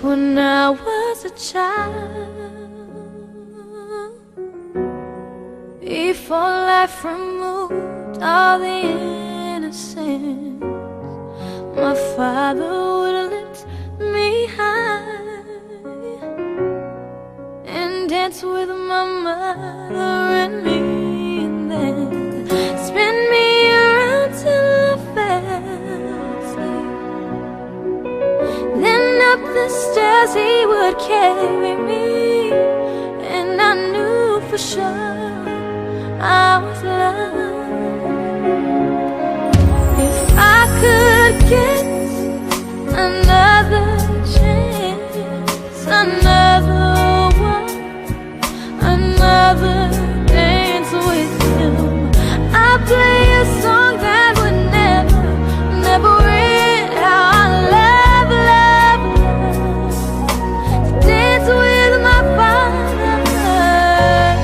when I was a child, before life removed all the innocence. My father would lift me high and dance with my mother and me, and then spin me around till I fell asleep. Then up the stairs he would carry me, and I knew for sure I was loved. If I could get another chance, another one, another dance with him, I'd play a song that would never, never end. How I love, love, love to dance with my father again.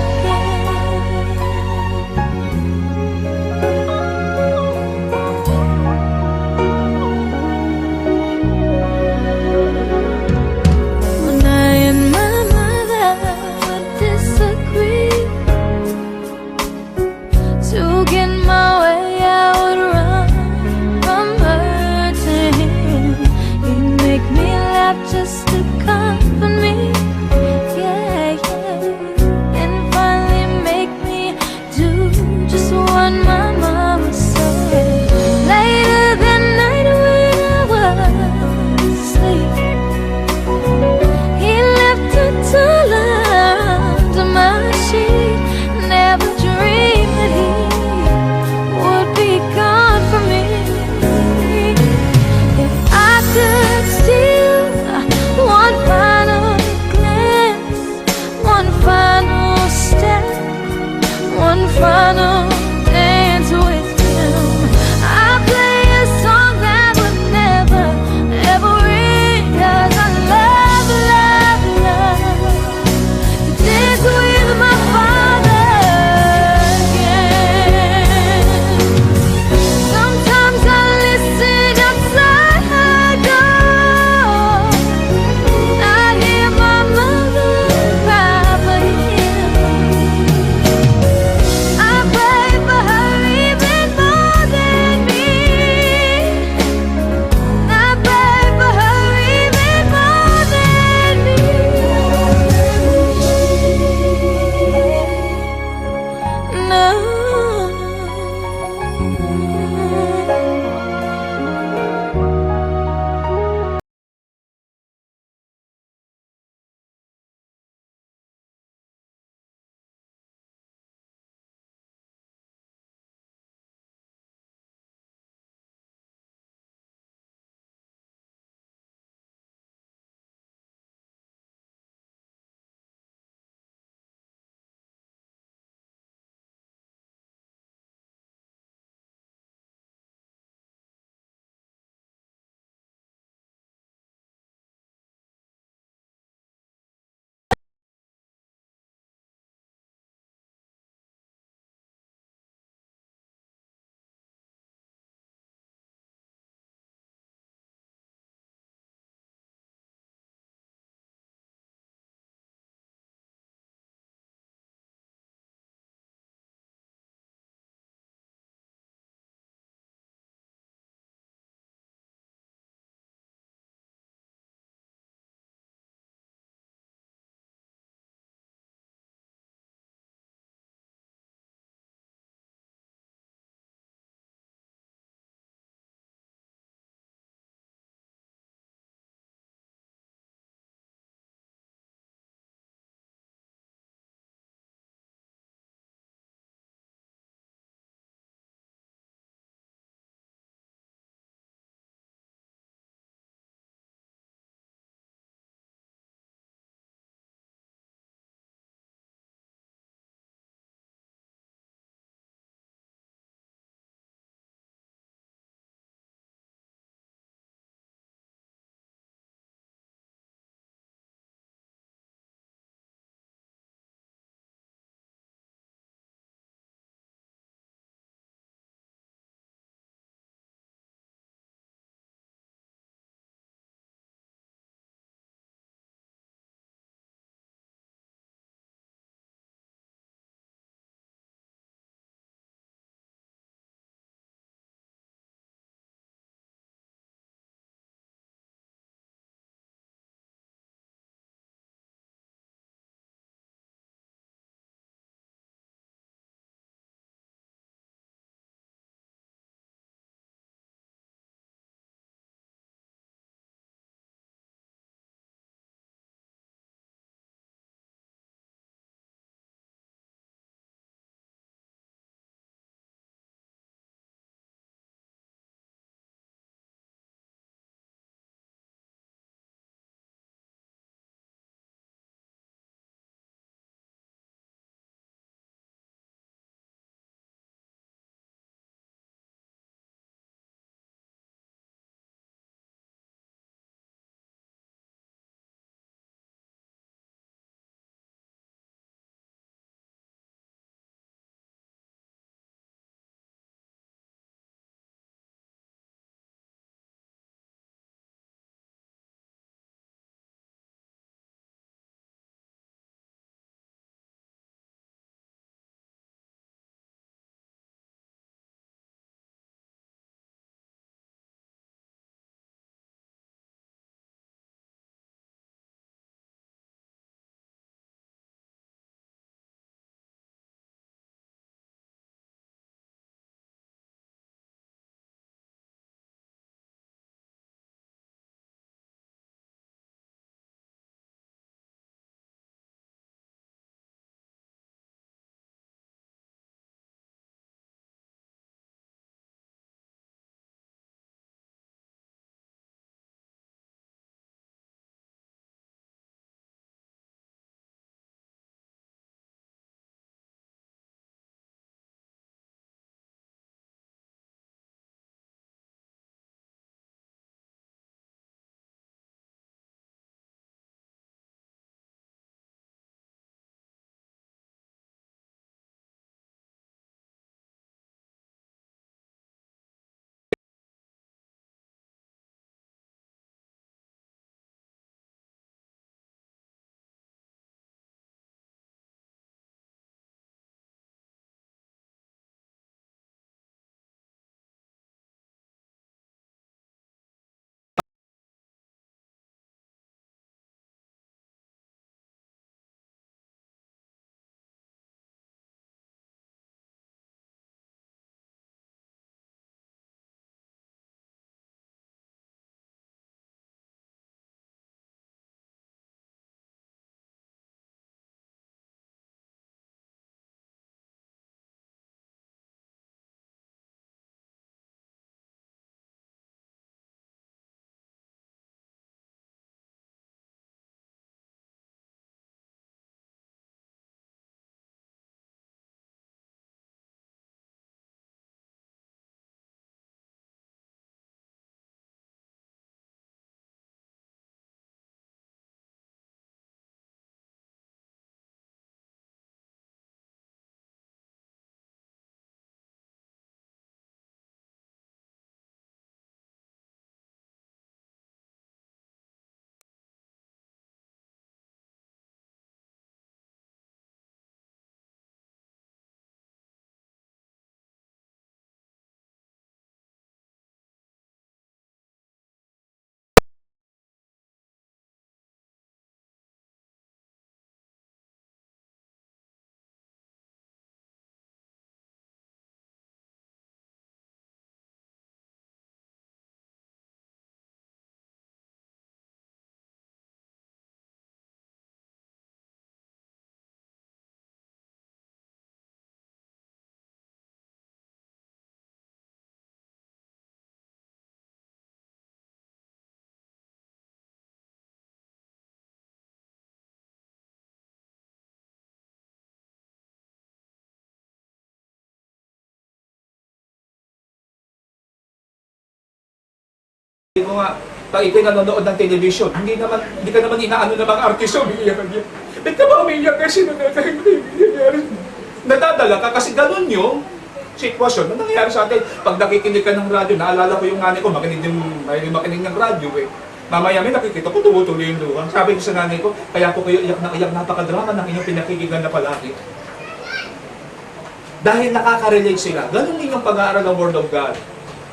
Hindi ko nga, pag ito'y nanonood ng television, hindi ka naman inaano ng mga artiso, umiiyak ka niya. Ba't ka ba umiiyak kasi nadadala ka kasi ganun yung sitwasyon na nangyayari sa atin. Pag nakikinig ka ng radyo, naalala ko yung nanay ko, makinig ng radyo eh. Mamaya may nakikita ko, tumutuloy yung luha. Sabi ko sa nanay ko, kaya ko kayo iyak na iyak, napakadrama ng inyong pinakikigan na palagi. Dahil nakaka-relate sila. Ganun din yung pag-aaral ng Word of God.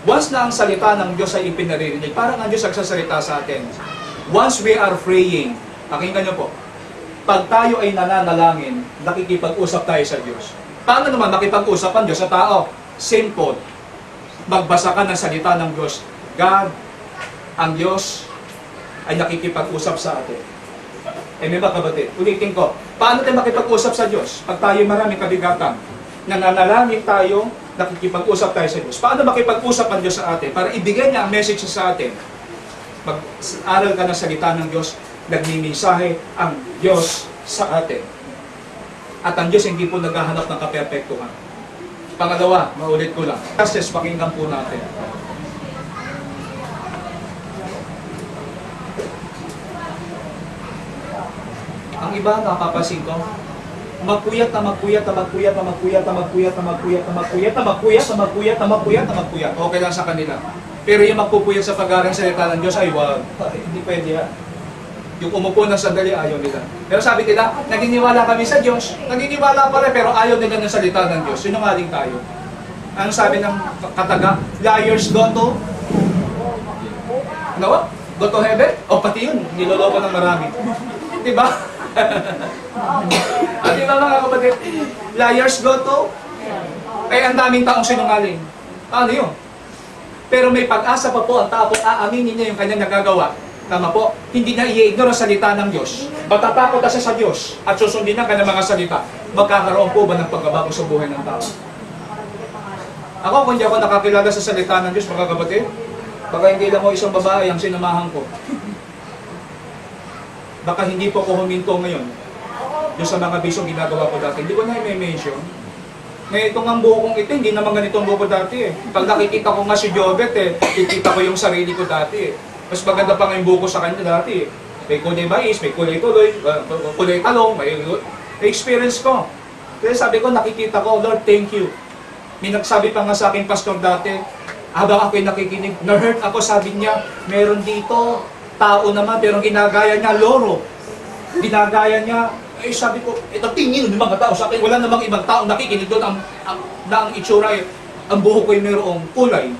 Once na ang salita ng Diyos ay ipinaririnig, parang ang Diyos nagsasalita sa atin. Once we are praying, pakinggan niyo po, pag tayo ay nananalangin, nakikipag-usap tayo sa Diyos. Paano naman makipag-usap ang Diyos sa tao? Simple. Magbasa ka ng salita ng Diyos. God, ang Diyos, ay nakikipag-usap sa atin. May mga kapatid, ulitin ko, paano tayo makipag-usap sa Diyos? Pag tayo maraming kabigatan, nananalangin tayo, nakikipag-usap tayo sa Diyos. Paano makipag-usap ang Diyos sa atin? Para ibigay niya ang message sa atin. Mag-aral ka ng salita ng Diyos, nagmimisahe ang Diyos sa atin. At ang Diyos hindi po naghahanap ng kaperpektuhan. Pangalawa, maulit ko lang. Kasi pakinggan po natin. Ang iba, napapansin ko, magpuyat na magpuyat na magpuyat na magpuyat na magpuyat na magpuyat na magpuyat na magpuyat na magpuyat na magpuyat na magpuyat. Okay lang sa kanila. Pero yung magpupuyat sa pag-aaral ng salita ng Diyos ay wag. Hindi pwede yan. Yung umupo ng sandali, ayaw nila. Pero sabi nila, naginiwala kami sa Diyos. Naginiwala pa rin, pero ayaw nila ng salita ng Diyos. Sinungaling tayo. Ano sabi ng kataga? Liars go to? Ano? Go to heaven? O pati yun, niloloko ng marami. Diba? At diba mga kapatid? Liars go to? Ay, ang daming taong sinungaling. Ano yun? Pero may pag-asa pa po ang tao kung aaminin niya yung kanyang nagagawa. Tama po, hindi niya i-ignore ang salita ng Diyos. Matatakot na siya sa Diyos at susundin ang kanyang mga salita. Magkakaroon po ba ng pagbabago sa buhay ng tao? Ako, kung hindi ako nakakilala sa salita ng Diyos, mga kapatid, baka hindi lang mo isang babae ang sinamahan ko. Baka hindi po ako huminto ngayon doon sa mga bisong ginagawa ko dati. Hindi ko na i-mention. Ngayon itong ang buho kong ito, hindi naman ganito ang buho ko dati eh. Pag nakikita ko nga si Jobet eh, kikita ko yung sarili ko dati eh. Mas maganda pa nga yung buho ko sa kanya dati eh. May kulay mais, may kulay tuloy, kulay talong, may experience ko. Kaya sabi ko, nakikita ko, Lord, thank you. May nagsabi pa nga sa akin, pastor dati, habang ako'y nakikinig, na-hurt ako, sabi niya, meron dito, tao naman, pero ginagaya niya, loro. Ginagaya niya, eh sabi ko, ito tingin ng mga tao sa akin, wala namang ibang tao nakikinig doon, ang itsura ay, ang buho ko'y mayroong kulay.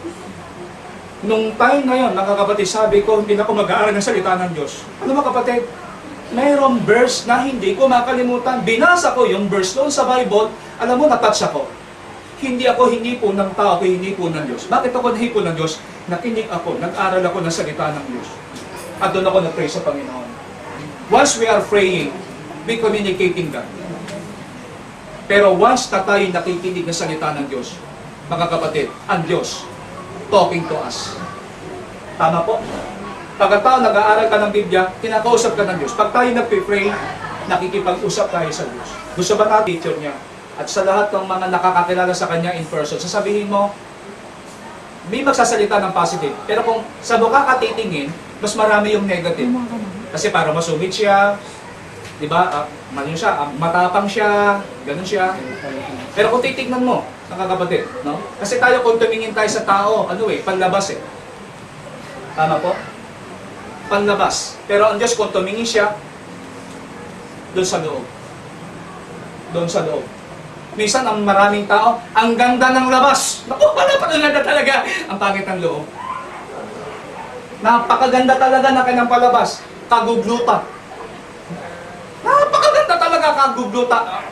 Nung time na yun, mga kapatid, sabi ko, hindi na ako mag-aaral ng salita ng Diyos. Ano mga kapatid? Mayroong verse na hindi ko makalimutan. Binasa ko yung verse doon sa Bible, alam mo, natouch ako. Hindi ako hinipo ng tao, ako hinipo ng Diyos. Bakit ako nahipo ng Diyos? Nakinig ako, nag-aral ako ng salita ng Diyos. At doon ako nag-pray sa Panginoon. Once we are praying, we communicating God. Pero once na tayo nakikinig ng salita ng Diyos, mga kapatid, ang Diyos, talking to us. Tama po? Pagkatao nag-aaral ka ng Biblia, kinakausap ka ng Diyos. Pag tayo nag-pray, nakikipag-usap tayo sa Diyos. Gusto ba natin teacher niya? At sa lahat ng mga nakakakilala sa Kanya in person, sasabihin mo, may magsasalita ng positive. Pero kung sa mukha ka titingin, mas marami yung negative. Kasi para masumit siya, di ba? Matapang siya, ganun siya. Pero kung titignan mo, nakakapatid, no? Kasi tayo kung tumingin tayo sa tao, panlabas eh. Tama po? Panlabas. Pero ang Diyos kung tumingin siya, doon sa loob. Doon sa loob. Minsan ang maraming tao, ang ganda ng labas. Naku, pala talaga. Ang pangit ng loob. Napakaganda talaga na kanyang palabas. Kagugluta. Napakaganda talaga kagugluta.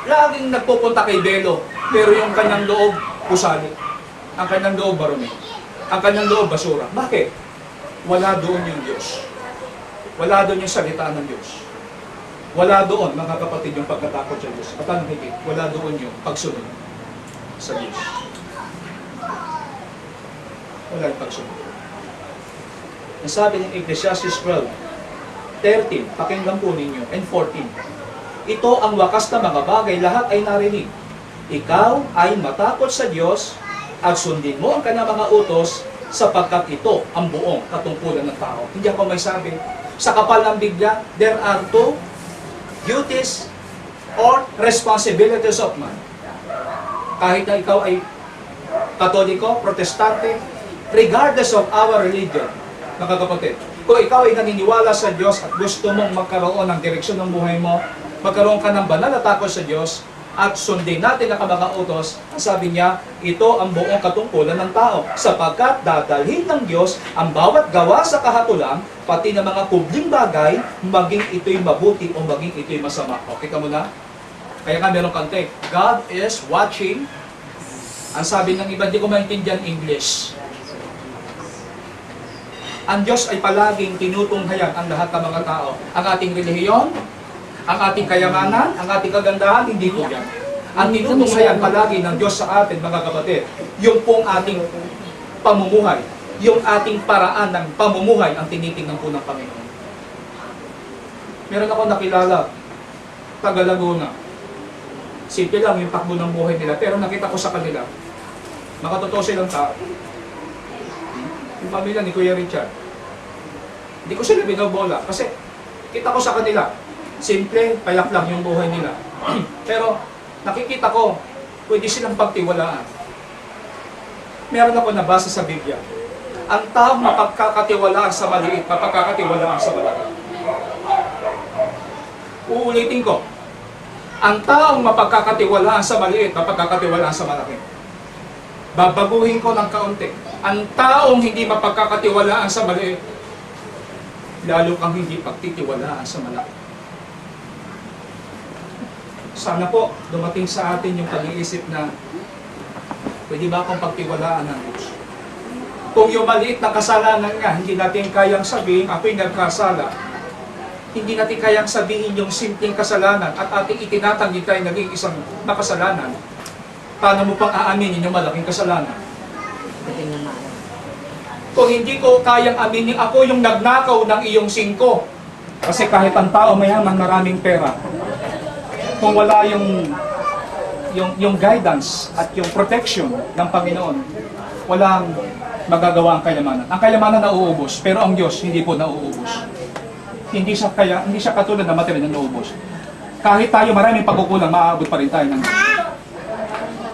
Laging nagpupunta kay Belo. Pero yung kanyang loob, pusali. Ang kanyang loob, barumi. Ang kanyang loob, basura. Bakit? Wala doon yung Diyos. Wala doon yung salita ng Diyos. Wala doon, mga kapatid, yung pagkatakot sa Diyos. At ang higit, wala doon yung pagsunod sa Diyos. Wala yung pagsunod. Ang sabi ng Ecclesiastes 12:13, pakinggan po ninyo, and 14. Ito ang wakas na mga bagay, lahat ay narinig. Ikaw ay matakot sa Diyos at sundin mo ang kanyang mga utos sapagkat ito ang buong katungkulan ng tao. Hindi ako may sabi. Sa kapal ng Biblia, there are two duties or responsibilities of man. Kahit na ikaw ay Katoliko, Protestante, regardless of our religion, mga kapatid, kung ikaw ay naniniwala sa Diyos at gusto mong magkaroon ng direksyon ng buhay mo, magkaroon ka ng banal na takot sa Diyos, at sundin natin ang kamangautos, ang sabi niya, ito ang buong katungkulan ng tao, sapagkat dadalhin ng Diyos ang bawat gawa sa kahatulan, pati ng mga kubling bagay, maging ito'y mabuti o maging ito'y masama. O, kita mo na? Kaya nga meron kante, God is watching. Ang sabi ng iba, hindi ko maintindihan English. Ang Diyos ay palaging tinutunghayan ang lahat ng mga tao. Ang ating relihiyon, ang ating kayamanan, ang ating kagandahan, hindi po yan. Ang tinutunghayan palagi ng Diyos sa atin, mga kapatid, yung pong ating pamumuhay, yung ating paraan ng pamumuhay ang tinitingnan po ng Panginoon. Meron ako nakilala, taga Laguna. Simple lang yung takbo ng buhay nila, pero nakita ko sa kanila, makatotoo silang tao. Yung pamilya ni Kuya Richard. Hindi ko sila binobola kasi kita ko sa kanila, simple, payak lang yung buhay nila. Pero nakikita ko, pwede silang pagtiwalaan. Meron ako nabasa sa Biblia. Ang taong mapagkakatiwalaan sa maliit, mapagkakatiwalaan sa malaki. Uulitin ko. Ang taong mapagkakatiwalaan sa maliit, mapagkakatiwalaan sa malaki. Babaguhin ko ng kaunti. Ang taong hindi mapagkakatiwalaan sa maliit, lalo kang hindi pagtitiwalaan sa malaki. Sana po, dumating sa atin yung pag-iisip na pwede ba akong pagtiwalaan ng Diyos? Kung yung maliit na kasalanan nga, hindi natin kayang sabihin, ako'y nagkasala. Hindi natin kayang sabihin yung simpleng kasalanan at ating itinatanggi tayo naging isang makasalanan. Paano mo pang aaminin yung malaking kasalanan? Kung hindi ko kayang aminin, ako yung nagnakaw ng iyong 5. Kasi kahit ang tao mayaman, maraming pera, kung wala yung guidance at yung protection ng Panginoon, walang magagawa ang kayamanan. Ang kayamanan nauubos, pero ang Diyos hindi po nauubos. Hindi siya katulad ng material na nauubos. Kahit tayo maraming pagkukulang, maaabot pa rin tayo ng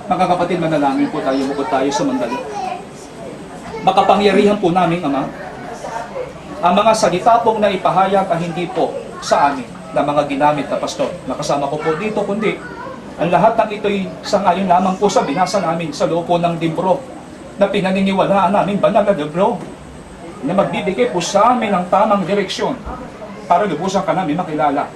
mga kapatid, manalangin po tayo, bukod tayo sa mandali. Makapangyarihan po namin, Ama, ang mga salita pong naipahayag ay hindi po sa amin na mga ginamit na pastor. Nakasama ko po dito, kundi ang lahat ng ito'y sangayon lamang po sa binasa namin sa loob po ng libro na pinaniniwalaan namin, banal na libro na magbibigay po sa amin ng tamang direksyon para lubusan ka namin makilala.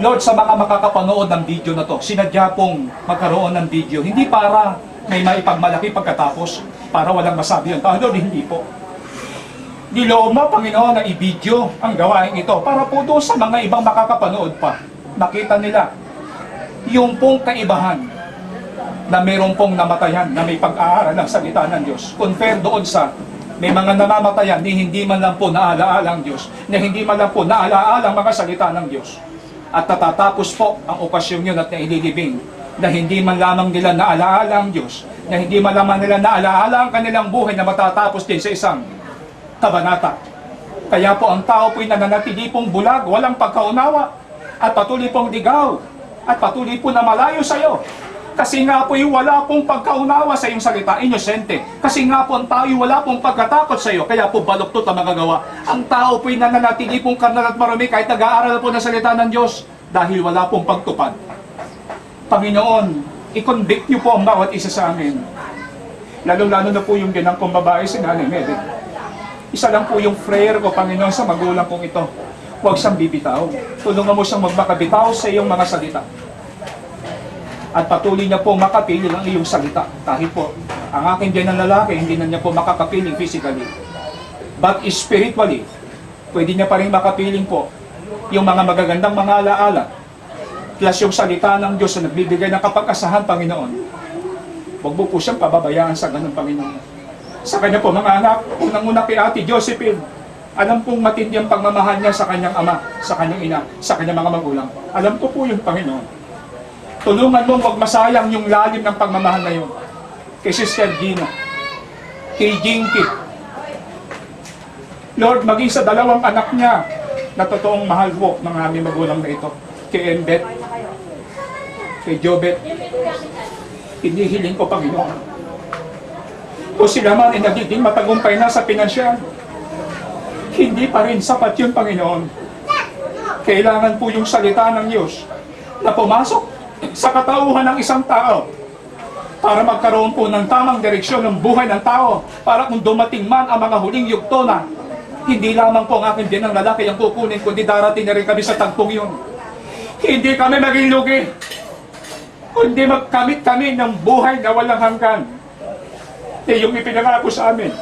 Lord, sa mga makakapanood ng video na to, sinadya pong magkaroon ng video, hindi para may maipagmalaki pagkatapos, para walang masabi yun. Lord, hindi po. Niloob mo, Panginoon, na i-video ang gawain ito para po doon sa mga ibang makakapanood pa. Makita nila yung pong kaibahan na mayroon pong namatayan na may pag-aaral ng salita ng Diyos. Compare doon sa may mga namamatayan ni hindi man lang po naalaala ang Diyos, na hindi man lang po naalaala ang mga salita ng Diyos. At natatapos po ang okasyon yun at naililibing na hindi man lamang nila naalaala ang Diyos, na hindi man lamang nila naalaala ang kanilang buhay na matatapos din sa isang kabanata. Kaya po ang tao po'y nananatili pong bulag, walang pagkaunawa, at patuloy pong ligaw, at patuloy po na malayo sa iyo. Kasi nga po'y wala pong pagkaunawa sa iyong salita, inosente. Kasi nga po ang tao'y wala pong pagkatakot sa iyo, kaya po baluktot ang magagawa. Ang tao po'y nananatili pong karnal at marumi kahit nag-aaral po ng salita ng Diyos, dahil wala pong pagtupad. Panginoon, i-convict niyo po ang bawat isa sa amin. Lalo-lalo na po yung ginang kong babae, si Nanay Mary. Isa lang po yung prayer ko, Panginoon, sa magulang kong ito. Huwag siyang bibitaw. Tulungan mo siyang magmakabitaw sa iyong mga salita. At patuloy niya po makapiling ang iyong salita. Kahit po, ang aking din ng lalaki, hindi na niya po makakapiling physically. But spiritually, pwede niya pa rin makapiling po yung mga magagandang mga alaala. Plus yung salita ng Diyos na nagbibigay ng kapag-asahan, Panginoon. Huwag mo po siyang pababayaan sa ganun, Panginoon. Sa kanya po, mga anak, unang-una kay Ate Josephine, alam kong matindi ang pagmamahal niya sa kanyang ama, sa kanyang ina, sa kanyang mga magulang. Alam ko po yung Panginoon. Tulungan mong huwag masayang yung lalim ng pagmamahal na yun. Kay Sister Gina, kay Jinky. Lord, maging sa dalawang anak niya na totoong mahal po ng aming magulang na ito. Kay Embet, kay Jobet, inihiling ko, Panginoon. O sila man ay nagiging matagumpay na sa pinansyal, hindi pa rin sapat yun, Panginoon. Kailangan po yung salita ng Diyos na pumasok sa katauhan ng isang tao para magkaroon po ng tamang direksyon ng buhay ng tao, para kung dumating man ang mga huling yugto na, hindi lamang po ang aking din ng lalaki ang kukunin, kundi darating na rin kami sa tagpong yun. Hindi kami maging lugi, kundi magkamit kami ng buhay na walang hanggan. Yung ipinangako sa amin.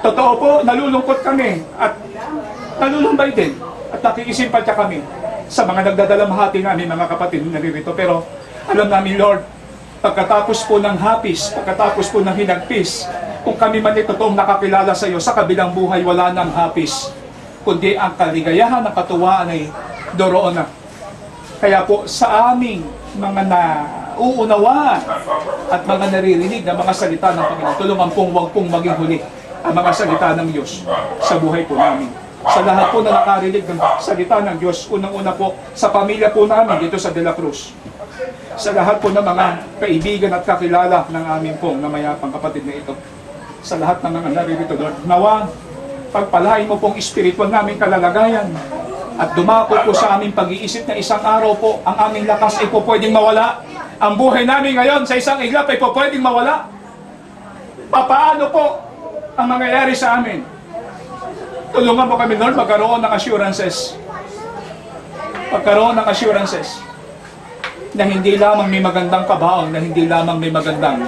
Totoo po, nalulungkot kami at nalulumbay din at nakikisimpatya kami sa mga nagdadalamhati namin, mga kapatid na naririto. Pero alam namin, Lord, pagkatapos po ng hapis, pagkatapos po ng hinagpis, kung kami man ay totoong nakakilala sa iyo, sa kabilang buhay wala nang hapis, kundi ang kaligayahan ng katuwaan ay doroon na. Kaya po sa aming mga nauunawaan at mga naririnig na mga salita ng Panginoon, tulungan pong huwag pong maging huli ang mga salita ng Diyos sa buhay po namin. Sa lahat po na nakarinig ng salita ng Diyos, unang-una po sa pamilya po namin dito sa De La Cruz. Sa lahat po ng mga kaibigan at kakilala ng aming pong namayapang kapatid na ito. Sa lahat ng mga naririto, Lord, nawa, pagpalain mo pong espiritual namin kalalagayan at dumako po sa aming pag-iisip na isang araw po ang aming lakas ay po pwedeng mawala. Ang buhay namin ngayon sa isang iglap ay po pwedeng mawala. Papaano po ang mangyayari sa amin? Tulungan mo kami, Lord, magkaroon ng assurances. Magkaroon ng assurances na hindi lamang may magandang kabaong, na hindi lamang may magandang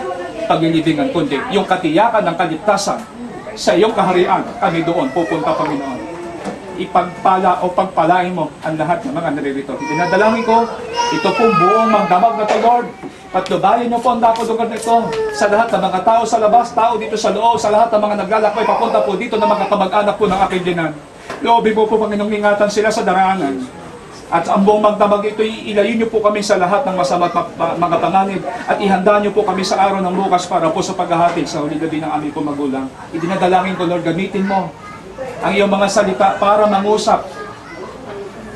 paglilibingan, kundi yung katiyakan ng kaligtasan sa iyong kaharian, kami doon pupunta, Panginoon. Ipagpala o pagpalain mo ang lahat ng mga naririto. Dinadalangin ko, ito pong buong magdamag na to, Lord. Patnubayan niyo po ang dapat lugar na ito sa lahat ng mga tao sa labas, tao dito sa loob, sa lahat ng mga naglalakbay papunta po dito na mga kamag-anak po ng aking dinan. Loobin mo po, Panginoong, ingatan sila sa daraanan. At ang buong magdamag ito, ilayin niyo po kami sa lahat ng masama at mga panganib at ihanda niyo po kami sa araw ng bukas para po sa paghahatid sa huli gabi ng aming pong magulang. Idinadalangin ko, Lord, gamitin mo ang iyong mga salita para mangusap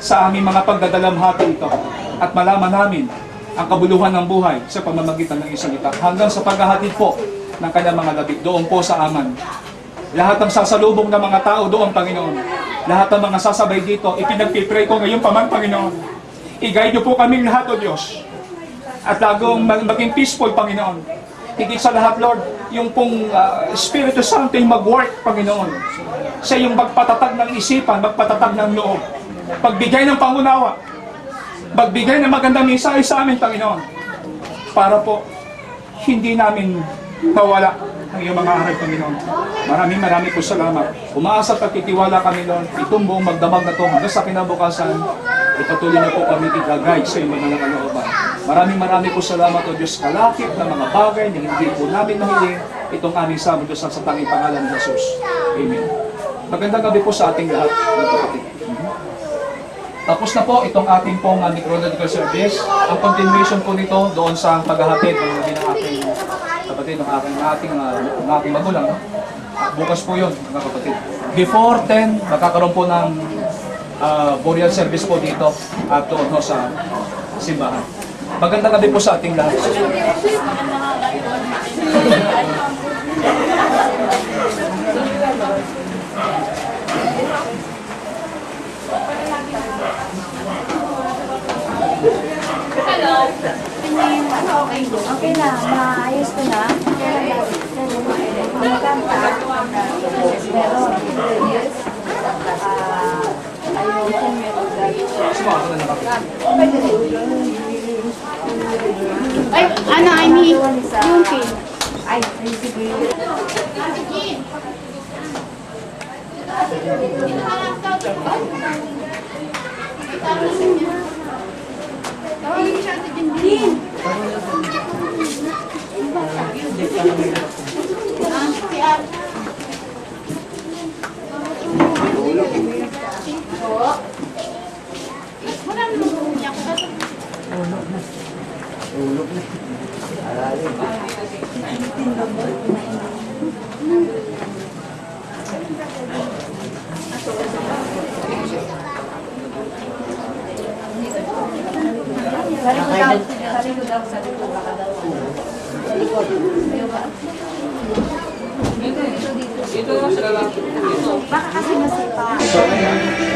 sa aming mga pagdadalamhati ito at malaman namin ang kabuluhan ng buhay sa pamamagitan ng iyong salita hanggang sa paghahatid po ng kanyang mga labi doon po sa aman. Lahat ng sasalubong ng mga tao doon, Panginoon, lahat ng mga sasabay dito, ipinagpipray ko ngayon paman, Panginoon. I-guide niyo po kaming lahat, O Diyos. At lagong maging peaceful, Panginoon. Higit sa lahat, Lord, yung pong Espiritu Santo yung mag-work, Panginoon. Siya yung magpatatag ng isipan, magpatatag ng loob. Pagbigay ng pangunawa. Magbigay ng magandang mensahe sa amin, Panginoon. Para po, hindi namin mawala ang iyong mga aral, Panginoon. Maraming po salamat. Umaasa at pagtitiwala kami, Lord. Itong buong magdamag na ito hanggang sa kinabukasan, ipatuloy na po kami i-guide sa iyong mga kalooban. Maraming po salamat, O Diyos, kalakip na mga bagay na hindi po namin mahiling itong aming sabado sa tanging pangalan ng Jesus. Amen. Magandang gabi po sa ating lahat, mga kapatid. Tapos na po itong ating pong necrological service. Ang continuation po nito doon sa paghahatid ng gabi ng aking kapatid, ng aking magulang. At bukas po yun, mga kapatid. Before 10, magkakaroon po ng burial service po dito at doon sa simbahan. Magandang gabi po sa ating lahat. Okay na, maayos ko na. Magkanta. Pero, ay, ano, I mean, yung pin. ay, sige. daw. Sabi ko daw, baka daw. Sa likod. Ito na sila lang. Baka kasi masipa.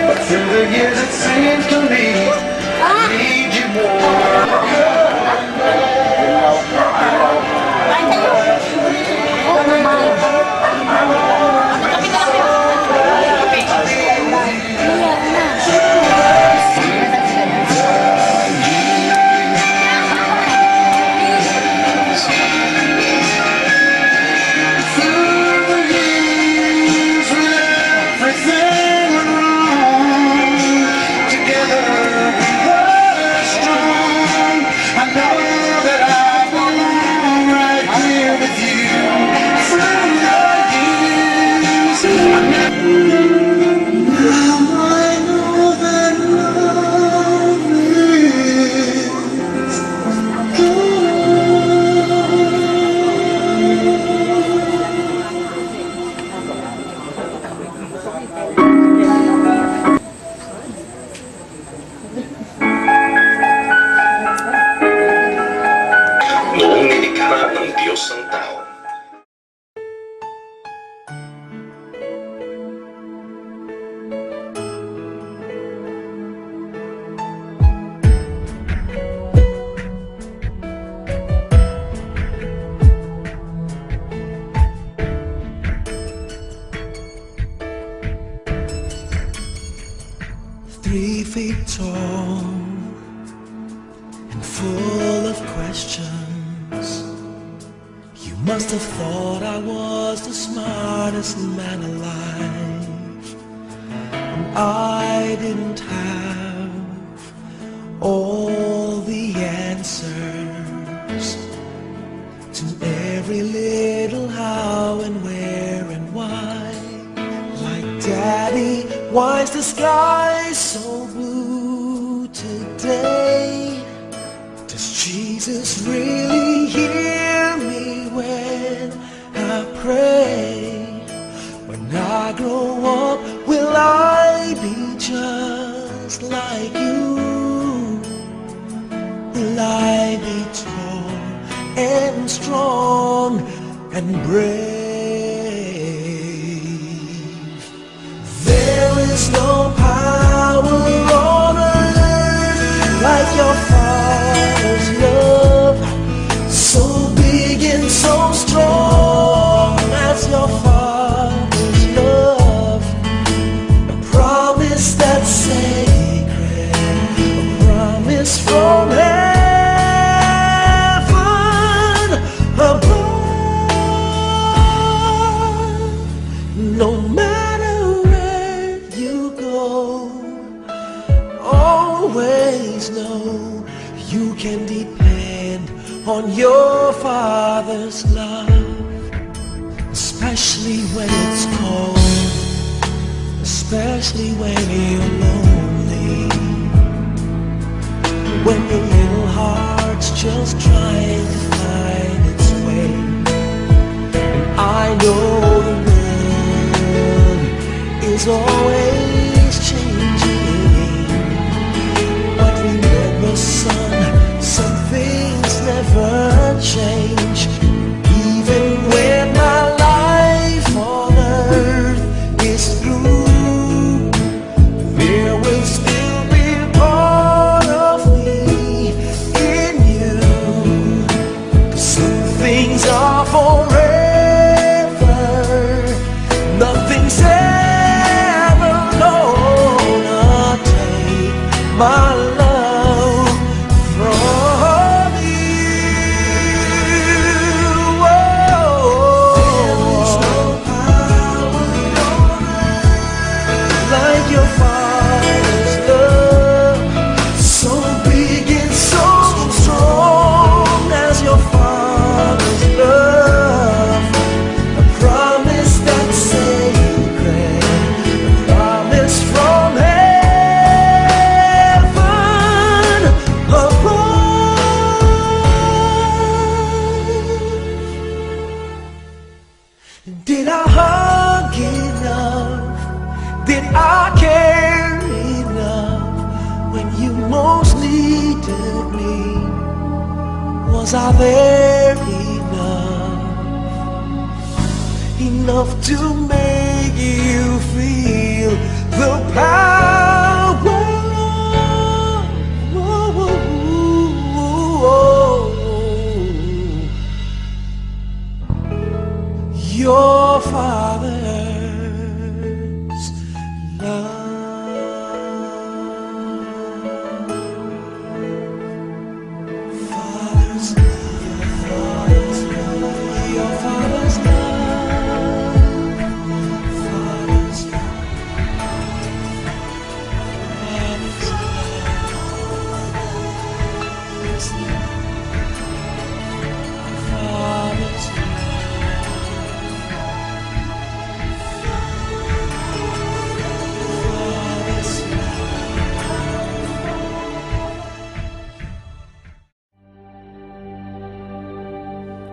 But through the years it seems to me I need you more. Through the years when everything went wrong, together we were strong. I know that I belong right here with you. Through the years, now I know that love is Noong nilikha ng Diyos ang tao, Three feet tall and full of questions. You must have thought I was the smartest man alive, and I didn't have all the answers to every little how and where and why. Like Daddy, why is the sky so blue today? Does Jesus really hear me when I pray? When I grow up, will I be just like you? Will I be tall and strong and brave? There is no power on earth like your Father's love, so big and so strong as your Father's love. A promise that's sacred, a promise from heaven above. No matter where you go, always know you can depend on your Father's love, especially when it's cold, especially when you're lonely, when your little heart's just trying to find its way. And I know the world is always changing, but remember, son, some things never change. Even when my life on earth is through, there will still be part of me in you. 'Cause some things are forever, nothing's ever gonna take my love from you. There is no power on earth like your Father's love, so big and so strong as your Father's love. A promise that's sacred, a promise from heaven above. Did I hug enough? Did I care enough when you most needed trusted me. Was I there enough? Enough to make you feel the power of your father's love. Father's love, father's love, your father's love, father's love, father's love, father's love.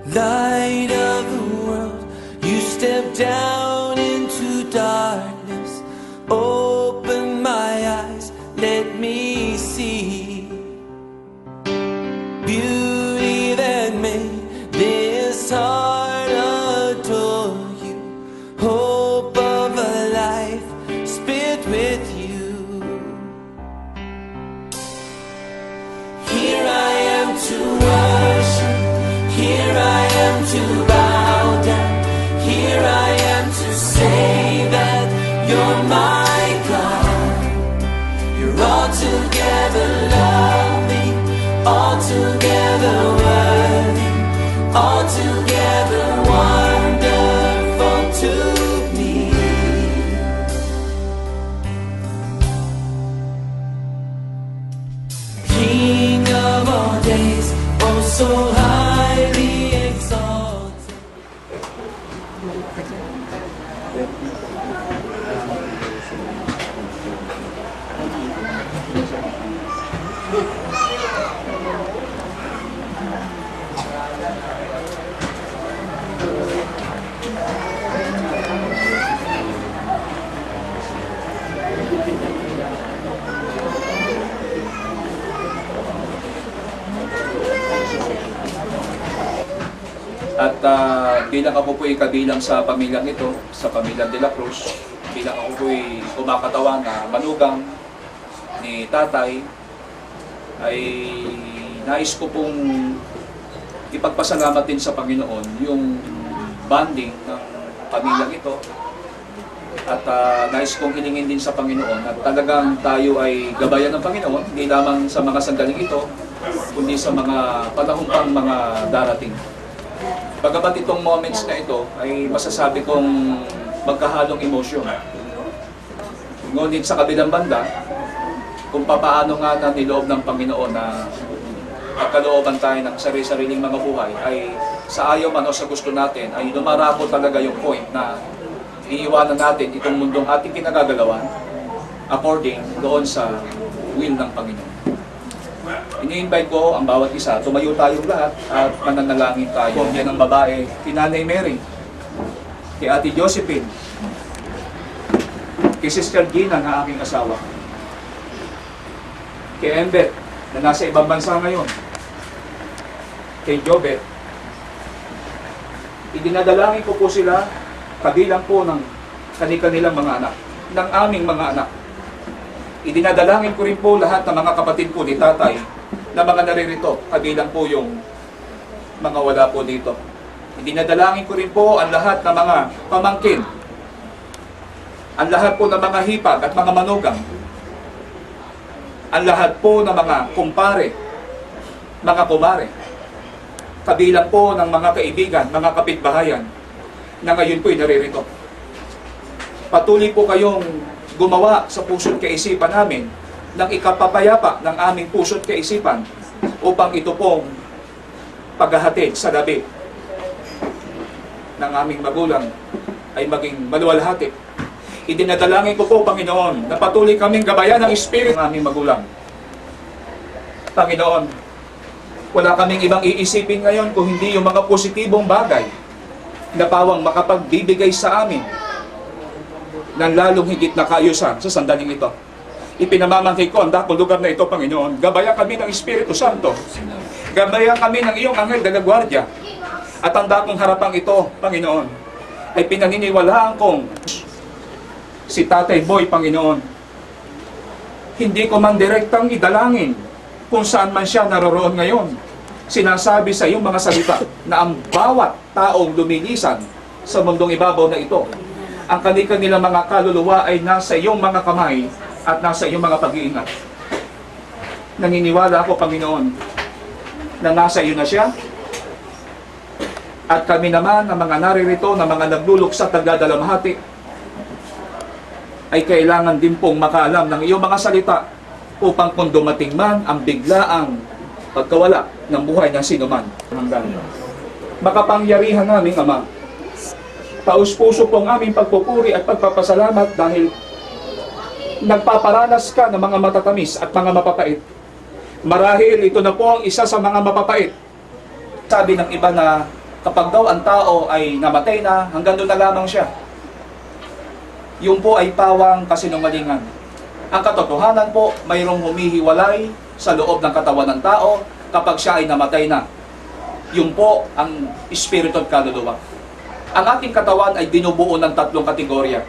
Light of the world, you step down into darkness. Open my eyes, let me see beauty that made this heart adore you. Hope of a life spent with you. Here I am to worship. Here I am to bow down. Here I am to say that you're my God. You're altogether lovely, altogether worthy, altogether wonderful to me. King of all days, oh so highly exalted. At bilang ako po'y kabilang sa pamilyang ito, sa pamilyang De La Cruz, bilang ako po'y kumakatawan na manugang ni tatay, ay nais ko pong ipagpasalamat din sa Panginoon yung bonding ng pamilyang ito. At nais kong hilingin din sa Panginoon at talagang tayo ay gabayan ng Panginoon, hindi lamang sa mga sandaling ito, kundi sa mga panahon pang mga darating. Bagamat itong moments na ito ay masasabi kong magkahalong emosyon. Ngunit sa kabilang banda, kung papaano nga na niloob ng Panginoon na pagkalooban tayo ng sarili-sariling mga buhay, ay sa ayaw man o sa gusto natin, ay lumarako talaga yung point na iiwanan natin itong mundong ating kinagagalawan according doon sa will ng Panginoon. Ini-invite ko ang bawat isa, tumayo tayong lahat at mananalangin tayo. Yan ang babae, kay Nanay Mary, kay Ate Josephine, kay Sister Gina na aking asawa, kay Embet na nasa ibang bansa ngayon, kay Jobet. Idinadalangin ko po sila kabilang po ng kanilang mga anak, ng aming mga anak. Idinadalangin ko rin po lahat ng mga kapatid po ni tatay na mga naririto, kabilang po yung mga wala po dito. Idinadalangin ko rin po ang lahat ng mga pamangkin, ang lahat po ng mga hipag at mga manugang, ang lahat po ng mga kumpare, mga kumare, kabilang po ng mga kaibigan, mga kapitbahayan na ngayon po'y naririto. Patuloy po kayong gumawa sa puso't kaisipan namin ng ikapapayapa ng aming puso't kaisipan upang ito pong paghahatid sa labi ng aming magulang ay maging maluwalhati. Idinadalangin ko po, Panginoon, na patuloy kaming gabayan ng Espiritu ng aming magulang. Panginoon, wala kaming ibang iisipin ngayon kung hindi yung mga positibong bagay na pawang makapagbibigay sa amin ng lalong higit na kaayusan sa sandaling ito. Ipinamamangkin ko ang dakong lugar na ito, Panginoon. Gabayan kami ng Espiritu Santo. Gabayan kami ng iyong Anghel de la Guardia. At ang dakong harapang ito, Panginoon, ay pinaniniwalaan kong si Tatay Boy, Panginoon. Hindi ko man direktang idalangin kung saan man siya naroroon ngayon. Sinasabi sa iyong mga salita na ang bawat taong lumilisan sa mundong ibabaw na ito, ang kanilang mga kaluluwa ay nasa iyong mga kamay at nasa iyong mga pag-iingat. Naniniwala ako, Panginoon, na nasa iyo na siya. At kami naman, na mga naririto, na mga nagluluksat, nagdadalamhati, ay kailangan din pong makaalam ng iyong mga salita upang kung dumating man ang biglaang pagkawala ng buhay ng sinuman. Makapangyarihan naming Ama, taus-puso pong aming pagpupuri at pagpapasalamat dahil nagpaparanas ka ng mga matatamis at mga mapapait. Marahil ito na po ang isa sa mga mapapait. Sabi ng iba na kapag daw ang tao ay namatay na, hanggang doon na lamang siya. Yung po ay pawang kasinungalingan. Ang katotohanan po, mayroong humihiwalay sa loob ng katawan ng tao kapag siya ay namatay na. Yung po ang espiritu at kaluluwa. Ang ating katawan ay binubuo ng 3 kategorya.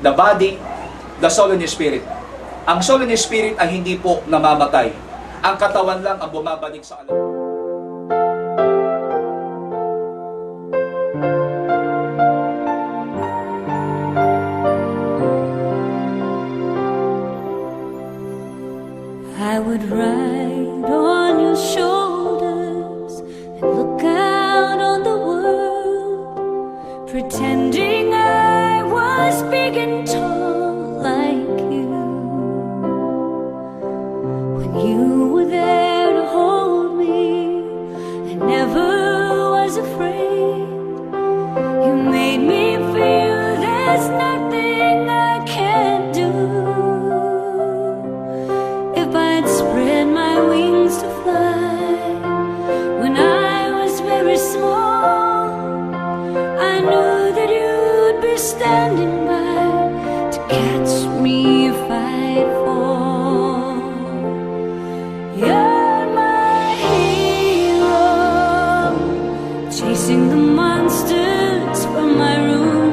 The body, the soul and the spirit. Ang soul and the spirit ay hindi po namamatay. Ang katawan lang ang bumabalik sa alam. I would ride on your shoulders and look out on the world, pretending I was big and tall like you. When you were there to hold me, I never was afraid. You made me feel there's nothing I can't do. If I'd spread my wings to fly when I was very small, I knew that you'd be standing by to catch me if I fall. You're my hero, chasing the monsters from my room,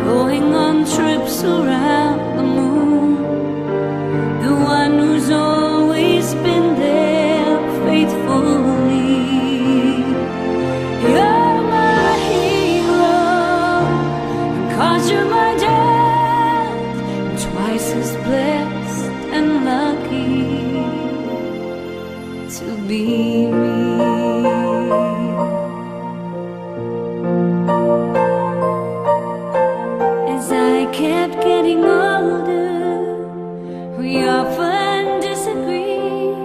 going on trips around the moon. The one who's always been there faithfully. You're my hero, and 'cause you're my dad, I'm twice as blessed and lucky to be me. As I kept getting older, we often disagreed,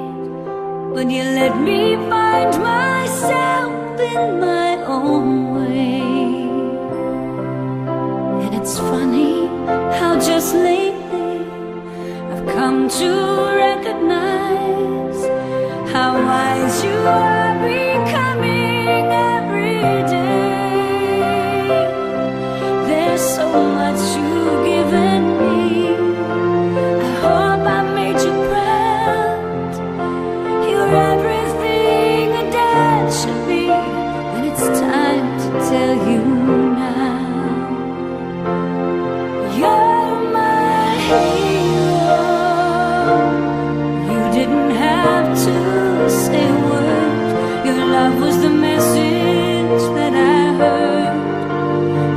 but you let me find myself in my own way. And it's funny how just lately I've come to recognize how wise you are becoming every day. There's so much you've given me. I hope I made you proud. You're everything a dad should be, and it's time to tell you now. You're my hero. You didn't have to say a word. Your love was the message that I heard,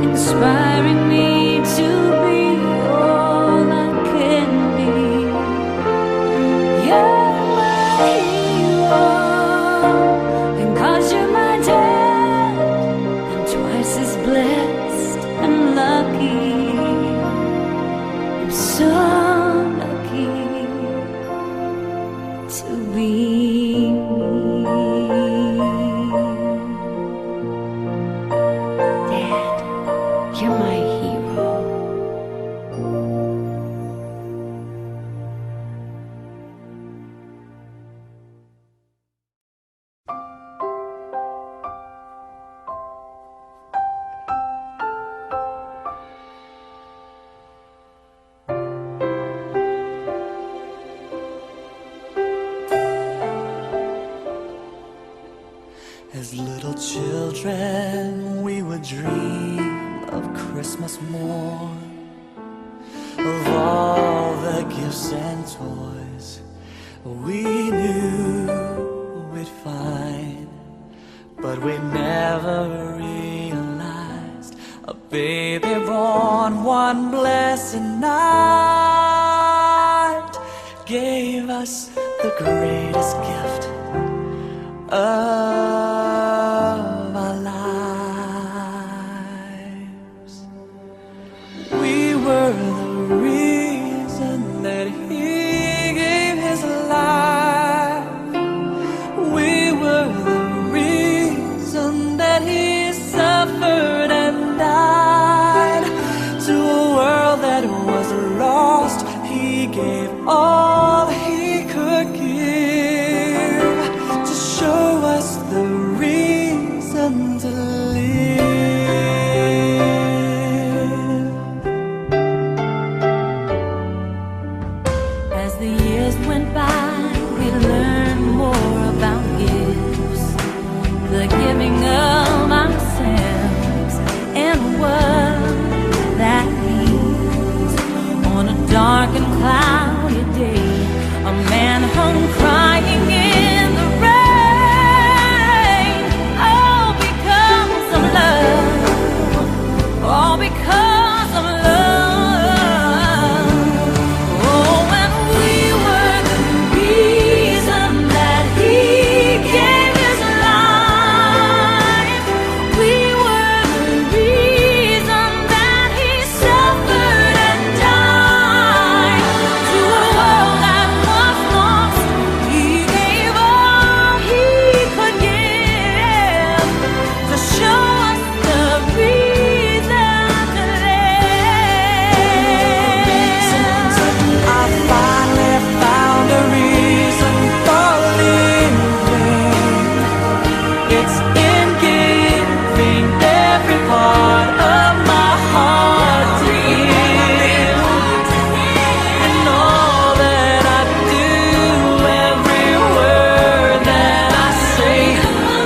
inspiring me to be all I can be. You're my hero, and 'cause you're my dad, I'm twice as blessed and lucky. I'm so lucky to be me. Dad, you're my hero. children, we would dream of Christmas morn, of all the gifts and toys we knew we'd find, but we never realized a baby born one blessed night gave us the greatest gift of our lives. We were the reason that he gave his life. We were the reason that he suffered and died. To a world that was lost, he gave all he could give to show us the reason to live. As the years went by, we learned more about gifts, the giving of ourselves, and what that means. On a dark and cloudy day, a man hung crying in the rain, all because of love, all because of love. Oh, and we were the reason that he gave his life. We were the reason that he suffered and died. To a world that was lost, he gave all he could give to show us the reason to live. I finally found a reason for living. It's in giving every part of my heart to him. And all that I do, every word that I say,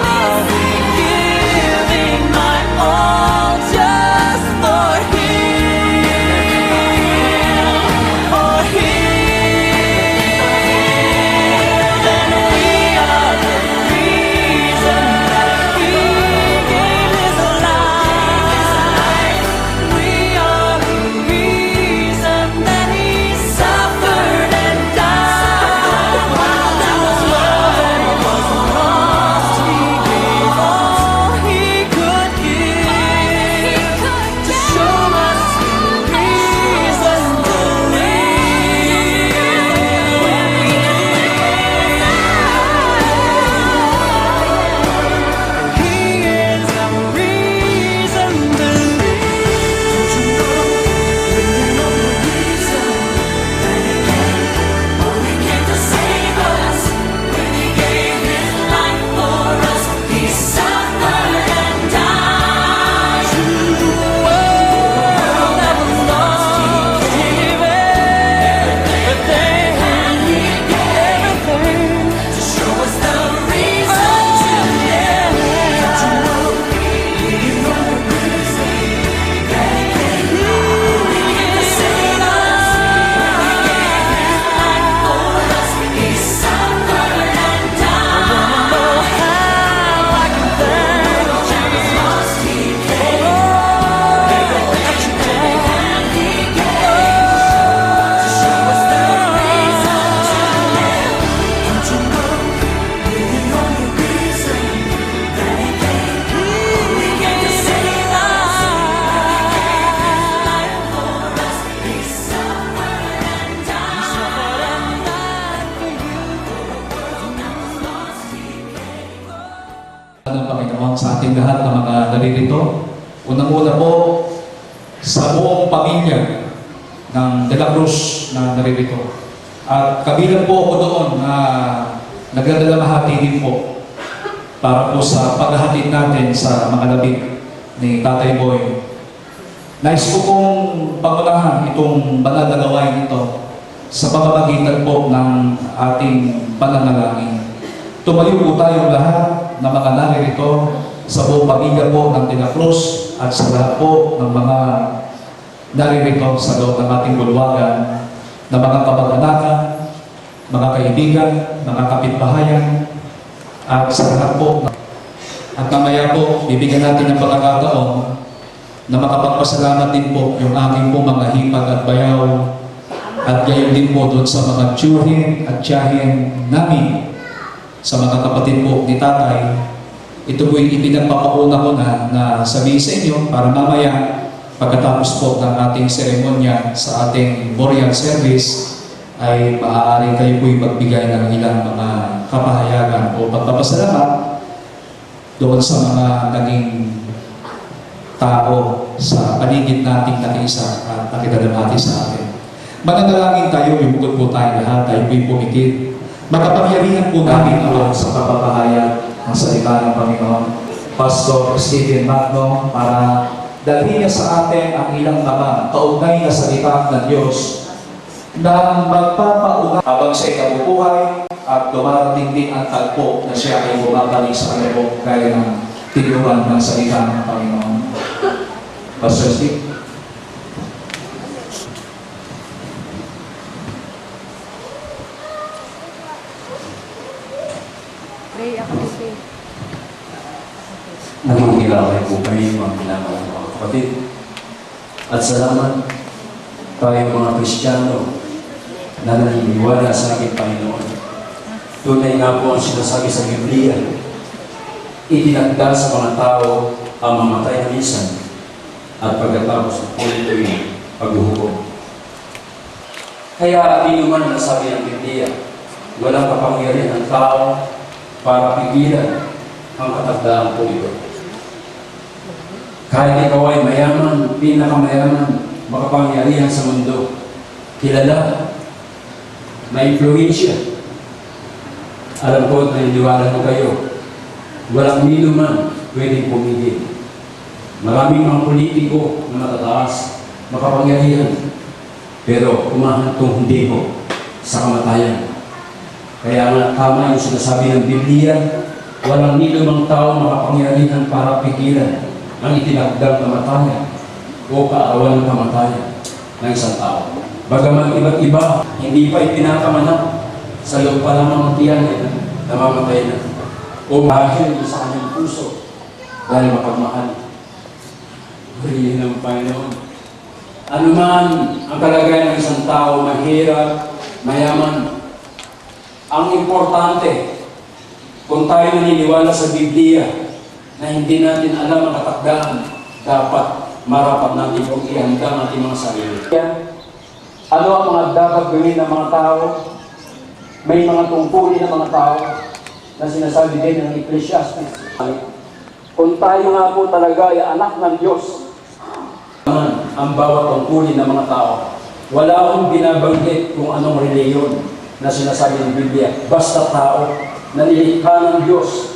I'll be giving my all just for him. For him. And we are the reason that he gave his life. We are the reason that he suffered and died. To a world that was lost, he gave all he could give to show us the reason to live. He is the reason to live. Don't you know the reason that he came? Oh, he came to save us. When he gave his life for us, he suffered and died. To the world that was lost, he gave everything. He gave everything to show us the reason to live. Don't you know the reason that he came? He came to save us. When he gave his life for us, he suffered and died. I wanna know how I can thank Jesus. He came that you came. He gave to show us the reason to live. Don't you know the only reason that he came? He came to save us. When he gave his life for us, he suffered and died. He suffered and died for you. For a world that was lost, he came. ng Panginoon sa ating lahat na mga naririto. Unang-una po sa buong pamilya ng De La Cruz na naririto. At kabilang po ako doon na nagdadalamahati din po para po sa paghahatid natin sa mga labing ni Tatay Boy. Nais ko pong pangunahan itong banal na gawain ito sa pamamagitan po ng ating pananalangin. Tumayo po tayong lahat na mga naririto sa buong pamilya po ng De La Cruz at sa lahat po ng mga naririto sa loob ng ating bulwagan na mga kamag-anakan, mga kaibigan, mga kapitbahayan, at sa lahat po. At mamaya po, bibigyan natin ng pagkakataon na makapagpasalamat din po yung aking po mga hipag at bayaw at gayon din po doon sa mga tiyuhin at tiyahin namin sa mga kapatid po ni tatay. Ito po yung ipinagpapauna ko na sabihin sa inyo para mamaya pagkatapos po ng ating seremonya sa ating burial service ay maaari kayo po yung magbigay ng ilang mga kapahayagan o pagpapasalamat doon sa mga naging tao sa paligid nating nakiisa at nakidalamati sa atin. Mananalangin tayo, lumugod po tayo lahat, tayo po'y pumikit. Makapangyarihan po namin ako sa pagpapahayag ng salita ng Panginoon. Pastor Stephen Magno, para dalhin niya sa atin ang ilang mga kaugnay na salita ng Diyos na magpapauna habang siya nabubuhay at dumarating din ang tagpo na siya ay bumabalik sa kalibok gaya ng tinuruan ng salita ng Panginoon. Pastor Steve. Nakikilala po kayo mga minamahal mga kapatid. At salamat tayo mga Kristiyano na naniniwala sa aking Panginoon. Tunay nga po ang sinasabi sa Biblia, itinagda sa mga tao ang mamatay na minsan at pagkatapos po ito'y paghuhukom. Kaya inuman na sabi ng Biblia, walang kapangyarihan ng tao para pigilan ang katagdaan po ito. Kahit ikaw ay mayaman, pinakamayaman, makapangyarihan sa mundo, kilala, may influensya. Alam ko at naniniwala mo kayo, walang nino man pwedeng pumigil. Maraming mga politiko na matataas, makapangyarihan, pero umahantong hindi mo sa kamatayan. Kaya nga tama yung sinasabi ng Biblia, walang nino mang tao makapangyarihan para pigilan ang itinagdang kamatayan o kaarawan ng kamatayan ng isang tao. Bagaman iba't iba, hindi pa ipinakamanap sa loob pa lamang ng tiyan ay namamatay na. O dahil sa kanyang puso, dahil mapagmahal. Purihin ng Panginoon. Ano man ang kalagayan ng isang tao, mahirap, mayaman, ang importante, kung tayo naniniwala sa Biblia, na hindi natin alam ang katakdaan, dapat marapat natin kung ihanda ang ating mga sarili. Ano ang mga dapat gawin ng mga tao? May mga tungkulin ng mga tao na sinasabi din ng Ecclesiastes. Kung tayo nga po talaga ay anak ng Diyos, ang bawat tungkulin ng mga tao. Wala akong binabanggit kung anong reliyon na sinasabi ng Biblia. Basta tao na nilikha ng Diyos,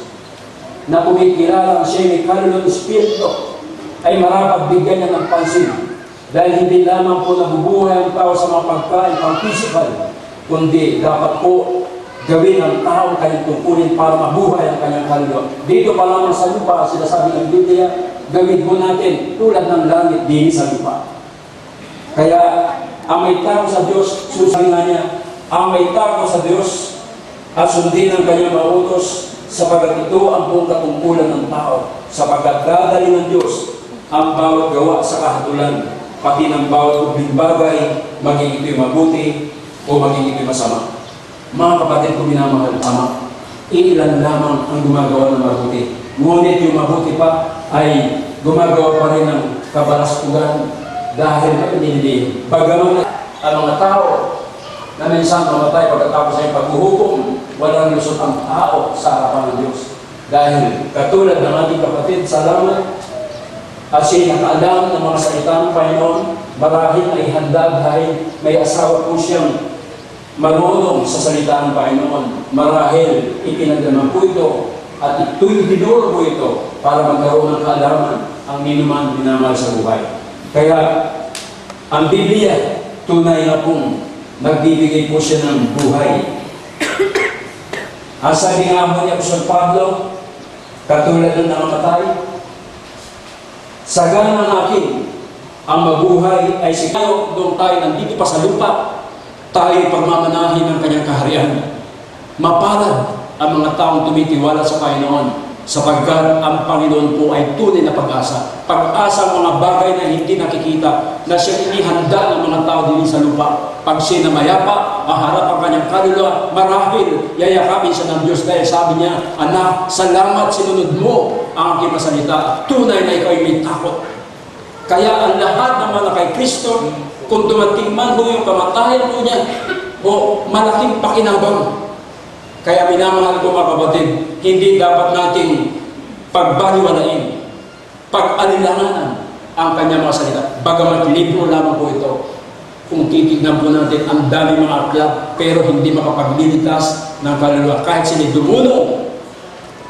na kumikilala ang siya may kaluluwa ng Espiritu, ay marapat bigyan niya ng pansin. Dahil hindi lamang po nabubuhay ang tao sa mga pagkain pang-physical, kundi dapat po gawin ang tao kanyang tungkulin para mabuhay ang kanyang kaluluwa. Dito pa lamang sa lupa, sinasabi ng Biblia, gawin po natin tulad ng langit din sa lupa. Kaya, ang may tako sa Diyos, susabi nga niya, ang may tako sa Diyos at sundin ang kanyang mautos, sapagkat ito ang buong katungkulan ng tao, sapagkat dadali ng Diyos ang bawat gawa sa kahatulan, pati ng bawat ubing bagay, maging ito'y mabuti o maging ito'y masama. Mga kapatid ko minamahal, tama, ilan lamang ang gumagawa ng mabuti. Ngunit yung mabuti pa ay gumagawa pa rin ng kabalastugan dahil hindi. Bagaman ang mga tao na minsan mamatay pagkatapos ay paghuhukom, walang lusot ang tao sa harapan ng Diyos. Dahil katulad ng ating kapatid, salamat, at siya nakaalam ng mga salita ng Panginoon, marahil ay handa dahil may asawa po siyang marunong sa salita ng Panginoon. Marahil ipinagdaman po ito at ito'y dinuro po ito para magkaroon ng kaalaman ang ninuman minamahal sa buhay. Kaya ang Biblia, tunay na pong nagbibigay po siya ng buhay. Ang sabi nga mo ni Apostol Pablo, katulad ng namamatay. Sagana ng akin, ang mabuhay ay si tayo doon tayo nandito pa sa lupa, tayo pagmamanahin ng kanyang kaharian. Mapalad ang mga taong tumitiwala sa Panginoon, sapagkat ang Panginoon po ay tunay na pag-asa. Pag-asa ang mga bagay na hindi nakikita, na siya inihanda ng mga tao din sa lupa. Pag siya na mayapa, maharap ang kanyang kaluluwa, marahil yayakapin siya ng Diyos dahil sabi niya, anak, salamat sinunod mo ang aking masalita. Tunay na ikaw ay may takot. Kaya ang lahat ng mga kay Kristo, kung dumating man ho yung kamatayan po niya, o malaking pakinabang. Kaya minamahal ko mga kapatid, hindi dapat natin pagbaliwalain, pag-alilanganan ang kanyang mga salita. Bagamat libro lamang po ito, kung titignan po natin ang dami mga aklat, pero hindi makapaglilitas ng kaluluwa. Kahit sila dumulong,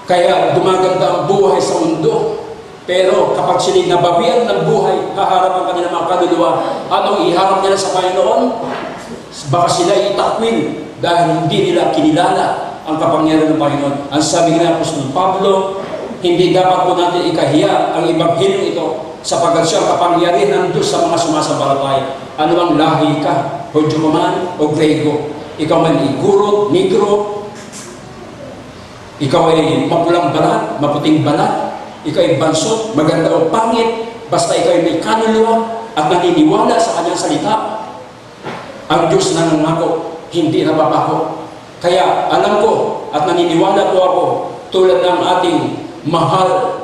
kaya gumaganda ang buhay sa mundo. Pero kapag sila nabawian ng buhay, haharap ang kanilang mga kaluluwa, anong iharap nila sa Panginoon? Baka sila itakwil dahil hindi nila kinilala ang kapangyarihan ng Panginoon. Ang sabi ni Apostol Pablo, hindi dapat po natin ikahiya ang Ebanghelyo ito sapagkat siya kapangyarihan ng Diyos sa mga sumasampalataya. Ano ang lahi ka? Hudyo ka man o Grego? Ikaw man iguro, negro, ikaw ay mapulang balat, maputing balat, ikaw ay bansot, maganda o pangit, basta ikaw ay may kaluluwa at naniniwala sa kanyang salita, ang Diyos na nangako, hindi nababago. Kaya alam ko at naniniwala po ako tulad ng ating mahal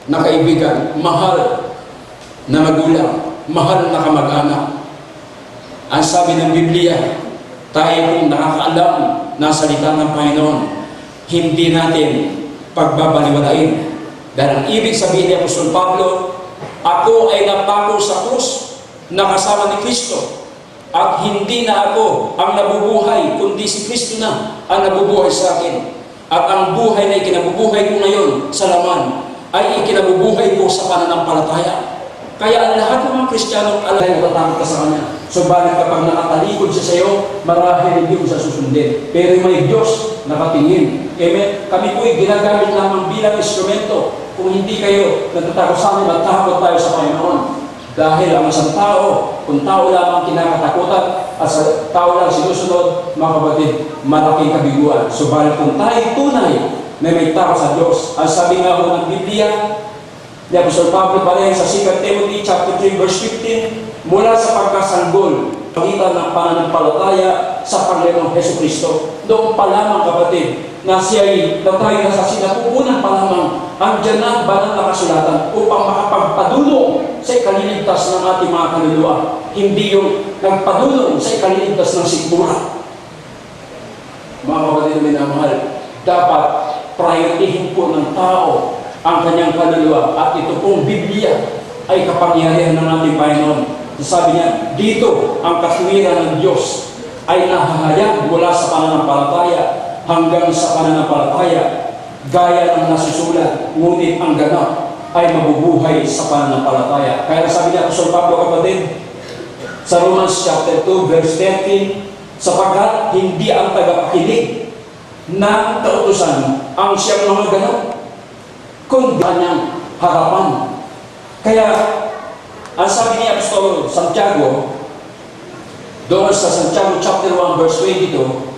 na kaibigan, mahal na magulang, mahal na kamag-anak. Ang sabi ng Biblia, tayo kung nakakaalam ng salita ng Panginoon, hindi natin pagbabaliwalain. Dahil ang ibig sabihin ni Apostol Pablo, ako ay napako sa krus na kasama ni Kristo. At hindi na ako ang nabubuhay, kundi si Kristo na ang nabubuhay sa akin. At ang buhay na ikinabubuhay ko ngayon sa laman ay ikinabubuhay ko sa pananampalataya. Kaya ang lahat ng mga Kristiyano alam na natatakot ka sa Kanya. Subalit kapag nakatalikod siya sa iyo, marahil hindi mo siya susundin. Pero may Diyos nakatingin. Amen? Kami po ay ginagamit lamang bilang instrumento. Kung hindi kayo natatakot sa amin, magtakot tayo sa Panginoon. Dahil ang isang tao, kung tao lamang kinakatakutan at sa tao lang sinusunod, mga kapatid, malaking kabiguan. Subalit kung tayo tunay na may takot sa Diyos, ang sabi nga ho ng Biblia, ni Apostol Pablo pa rin sa 2 Timothy chapter 3 verse 15, mula sa pagkasanggol, pagitan ng pananampalataya sa Panginoong Jesucristo. Doon pa lamang kapatid, na siya'y tayo na sa sinapupunan pa lamang, andyan na banal na kasulatan upang makapagpadulong sa ikaliligtas ng ating mga kaluluwa. Hindi yung nagpadulong sa ikaliligtas ng sikmura. Mga kapatid na minamahal, dapat prioritihin po ng tao ang kanyang kaluluwa. At ito pong Biblia ay kapangyarihan ng ating Panginoon. Sabi niya, dito ang katuwiran ng Diyos ay nahahayag mula sa pananampalataya hanggang sa pananampalataya, gaya ng nasusulat, ngunit ang ganap ay mabubuhay sa pananampalataya. Kaya sabi niya, Apostol Pablo kapatid, sa Romans chapter 2 verse 13, sapagkat hindi ang tagapakinig ng kautusan ang siyang mga ganap, kundi kanyang harapan. Kaya, ang sabi ni Apostol Santiago, doon sa Santiago chapter 1 verse 22,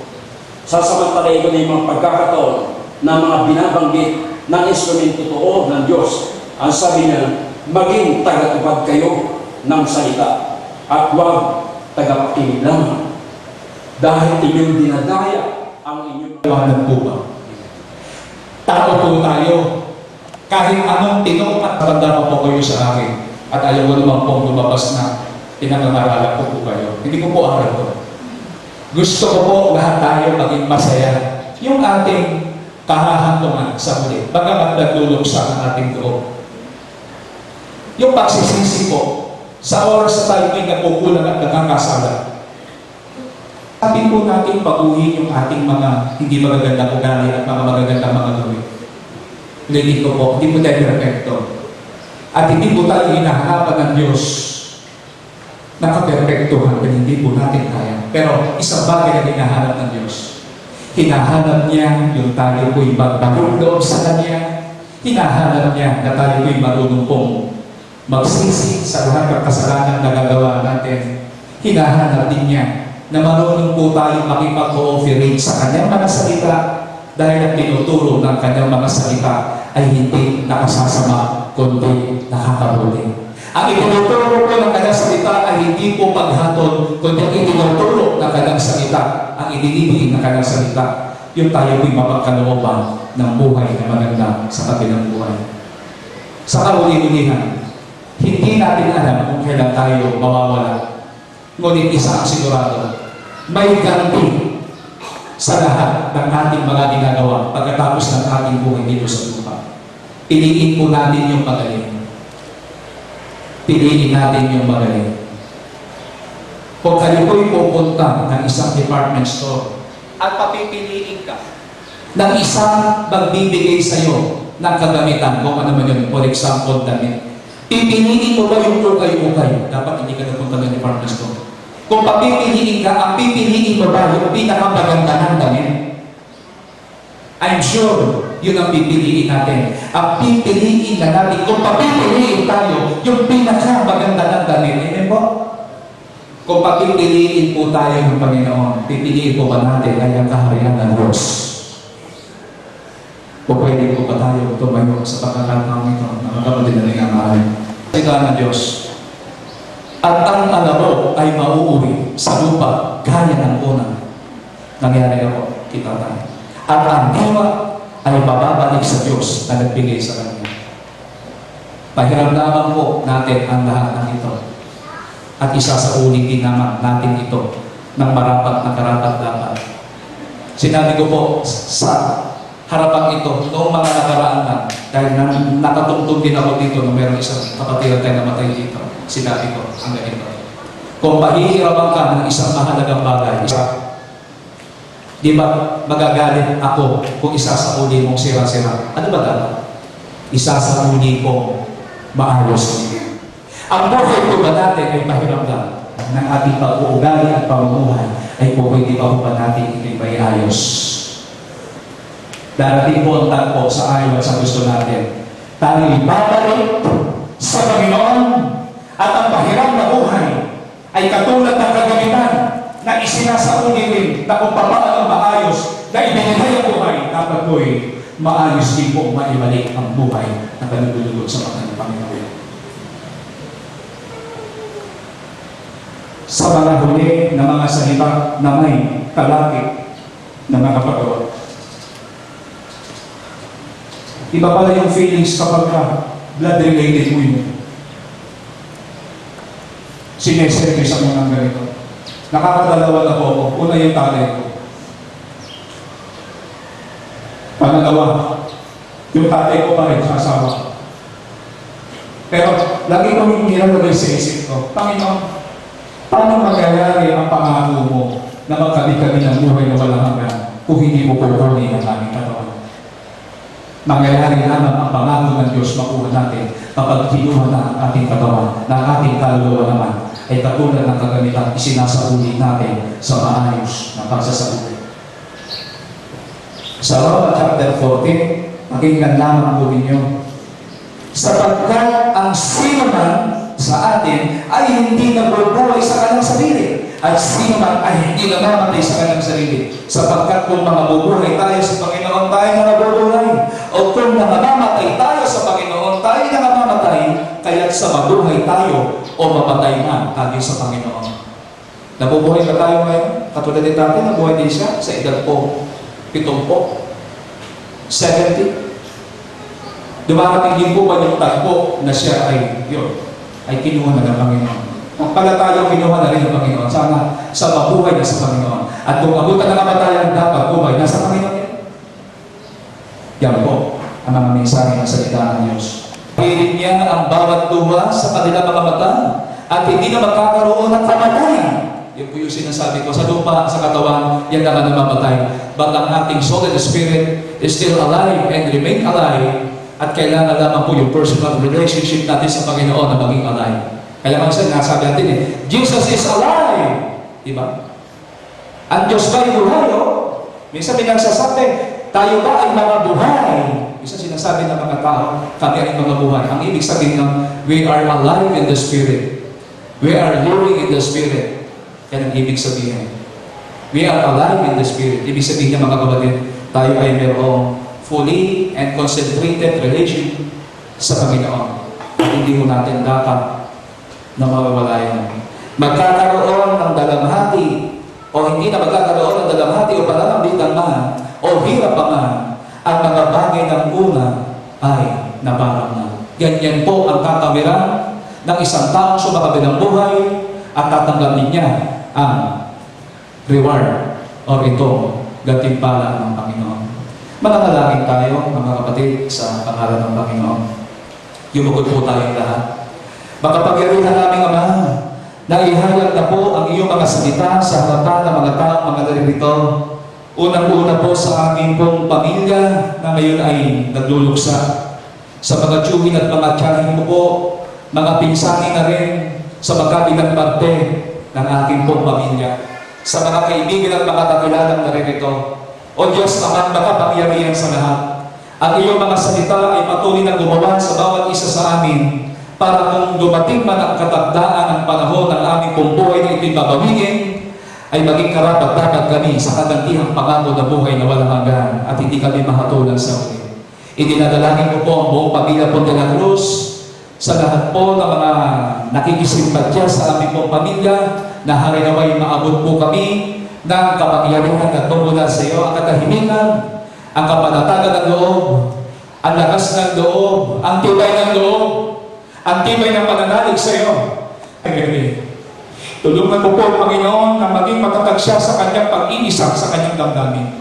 sasamantalayin ko na yung mga pagkakataon na mga binabanggit ng instrumento totoo ng Diyos. Ang sabi niya, maging tagatupad kayo ng salita at huwag tagapakinig lamang dahil inyong dinadaya ang inyong Iwanan po ba? Tao po tayo. Kahit anong tinong at matanda pa po kayo sa akin at ayaw ko naman pong lumabas na pinangangaralan ko po kayo. Hindi ko po aral ko. Gusto ko po lahat tayo maging masaya. Yung ating kahahantungan sa huli, bagamat nagluluksa ang ating loob. Yung pagsisisi po, sa oras na tayo may nakukulang at nakakasala, sabi po natin baguhin yung ating mga hindi magagandang ugali at mga magagandang mga gawin. Ulitin ko po, hindi po tayo perfecto. At hindi po tayo hinahanapan ng Diyos nakaperfektuhan kung hindi po natin kaya. Pero isang bagay na hinahanap ng Diyos. Hinahanap niya yung tayo po'y magbagong loob sa Kanya, Hinahanap niya na tayo po'y marunong pong magsisi sa lahat ng kasalanan na gagawa natin. Hinahanap din niya na marunong po tayo makipag-cooperate sa kanyang mga salita dahil ang tinuturo ng kanyang mga salita ay hindi nakasasama, kundi nakakabuti. Ang itinuturo po ng kanyang salita ay hindi po paghatol, kundi ang itinuturo ng kanyang salita, ang idinibigin ng kanyang salita, yung tayo po'y mapagkalooban ng buhay na maganda sa kabilang buhay. Sa kauli-ulihan, hindi natin alam kung kailan tayo mawawala. Ngunit isa ang sigurado, may ganti sa lahat ng ating mga ginagawa pagkatapos ng ating buhay dito sa lupa. Piliin po natin yung magaling. Piliin natin yung magaling. Kung kayo po'y pupunta ng isang department store at papipiliin ka ng isang magbibigay sa iyo ng kagamitan, kung ano man yun, for example, damit. Pipiliin mo ba yung ukay-ukay? Dapat hindi ka napunta ng department store. Kung papipiliin ka, ang pipiliin mo ba yung pinakamaganda ng damit? I'm sure yun ang pipiliin natin. Ang pipiliin na natin, kung papipiliin tayo, yung pinakamaganda ng damit. Amen po? Kung papipiliin po tayo ng Panginoon, pipiliin po ba natin ay ang kaharian ng Diyos? O pwede po ba tayo tumayo sa pagkakataong ito na magkapatid na rin ang mahalin? Salita ng Diyos. At ang alabo ay mauuwi sa lupa gaya ng unang nangyari ako, kita tayo. At ang diwa ay mababalik sa Diyos na nagbigay sa kanya. Pahiramdaman po natin ang lahat ng ito. At isasauli din naman natin ito ng marapat na karapat-dapat. Sinabi ko po sa harapan ito noong mga nakaraan na, dahil nakatungtong din ako dito nung meron isang kapatid tayo namatay dito. Sinabi ko ang ganito. Kung mahihirapan ka ng isang mahalagang bagay, di ba magagalit ako kung isasauli mong sira-sira? Ano ba dapat? Isasauli kong maayos. Ang buhay po ba natin ay pahiramdam ng ating pag-uugali at pamumuhay ay po pwede pa po ba natin ito'y may ayos. Darating po ang tagpo sa ayaw at sa gusto natin. Tayo'y babalik sa Panginoon at ang pahiram na buhay ay katulad ng kagamitan na isinasauli rin na kung paano ang maayos na ibinigay ang buhay, dapat po'y maayos din po maibalik ang buhay na kanagulugod sa mga ng Panginoon. Sa mga huli na mga salita na may kalakip na mga pagawa. Iba pala yung feelings kapag blood-related mo yun. Sineserve sa mga ganito. Nakakadalawa na po ako. Una yung tatay ko. Pangalawa, yung tatay ko pa rin sa asawa. Pero lagi kong nilalagay sa isip ko, Panginoon, paano magyayari ang pangako mo na magkabit kami ng buhay na walang hanggan kung hindi mo pupuli ang aming katawan? Mangyayari lamang ang pangako ng Diyos makuha natin kapag kinuha na ang ating katawan na ang ating kaluluwa naman ay katulad ng kagamitan isinasauli natin sa maayos na pagsasauli. Sa Roma chapter 14, pakinggan lamang po ninyo. Sapagkat ang sino man sa atin ay hindi nabubuhay sa kanyang sarili at sino man ay hindi namamatay sa kanyang sarili. Sapagkat kung mabubuhay tayo sa Panginoon, tayo na nabubuhay. O kung namamatay tayo sa Panginoon, tayo na namamatay. Kaya't sa mabuhay tayo o mapatay na tayo sa Panginoon. Nabubuhay ba tayo ngayon? Katulad din natin, nabuhay din siya sa edad po 70, 70. Dumarating din po ba yung tagpo na siya ay yun? Ay kinuha na ng Panginoon. Ang pala tayo kinuha na rin ng Panginoon. Sana sa mabuhay na sa Panginoon. At kung abutan ng kamatayan, dapat buhay na sa Panginoon yan. Yan po ang mga mensahe ng salita ng Diyos. Pilit niya ang bawat luha sa kanilang mga mata at hindi na magkakaroon ng kamatayan. Yun po yung sinasabi ko. Sa lupa, sa katawan, yan naman ang mamatay. But ang ating soul and spirit is still alive and remain alive. At kailangan lamang po yung personal relationship natin sa Panginoon na maging alive. Kaya mga nasabi natin Jesus is alive! Diba? Ang Diyos ba yung buhay? Minsan pinagsasabi, tayo ba ay mga buhay? Isa sinasabi ng mga tao, kami ay mga buhay. Ang ibig sabihin ng, we are alive in the Spirit. We are living in the Spirit. Yan ang ibig sabihin. We are alive in the Spirit. Ibig sabihin niya mga kapatid, tayo ay mayroong fully and concentrated relation sa Panginoon. At hindi mo natin dapat na mawawala yan. Magkakaroon ng dalamhati o hindi na magkakaroon ng dalamhati o pananambitan man o hirap pa man, ang mga bagay ng una ay naparang na. Ganyan po ang katawiran ng isang taong sumakabilang buhay at tatanggapin niya ang reward o itong gantimpala ng Panginoon. Mananalangin tayo, mga kapatid, sa pangalan ng Panginoon. Yumukod po tayong lahat. Makapagyarihan namin, Ama, na ihayag na po ang iyong mga salita sa harapan ng mga taong mga naririto. Unang-una po sa aming pong pamilya na ngayon ay nagluluksa. Sa mga tiyuhin at mga tiyahin mo po, mga pinsani na rin sa magkabilang parte ng aking pong pamilya. Sa mga kaibigan at mga kakilalang naririto. O Diyos naman, makapangyarihan sa lahat. Ang iyong mga salita ay patuloy na gumawa sa bawat isa sa amin para kung dumating man ang katagdaan ng panahon ng aming pong buhay na ito'y babawingin, ay maging karapat-dapat kami sa kadantihang pangako na buhay na walang hanggan at hindi kami mahatulan sa uli. Idinadalangin ko po ang buong pamilya po de la Cruz sa lahat po ng mga nakikisimpatya sa aming pong pamilya na harinaway maabot po kami ng kapangyarihan at mula sa iyo ang katahimikan, ang kapanatagan ng loob, ang lakas ng loob, ang tibay ng loob, ang tibay ng pananalig sa iyo. Tulungan mo po, Panginoon, na maging matatag siya sa kanyang pag-iisa sa kanyang damdamin.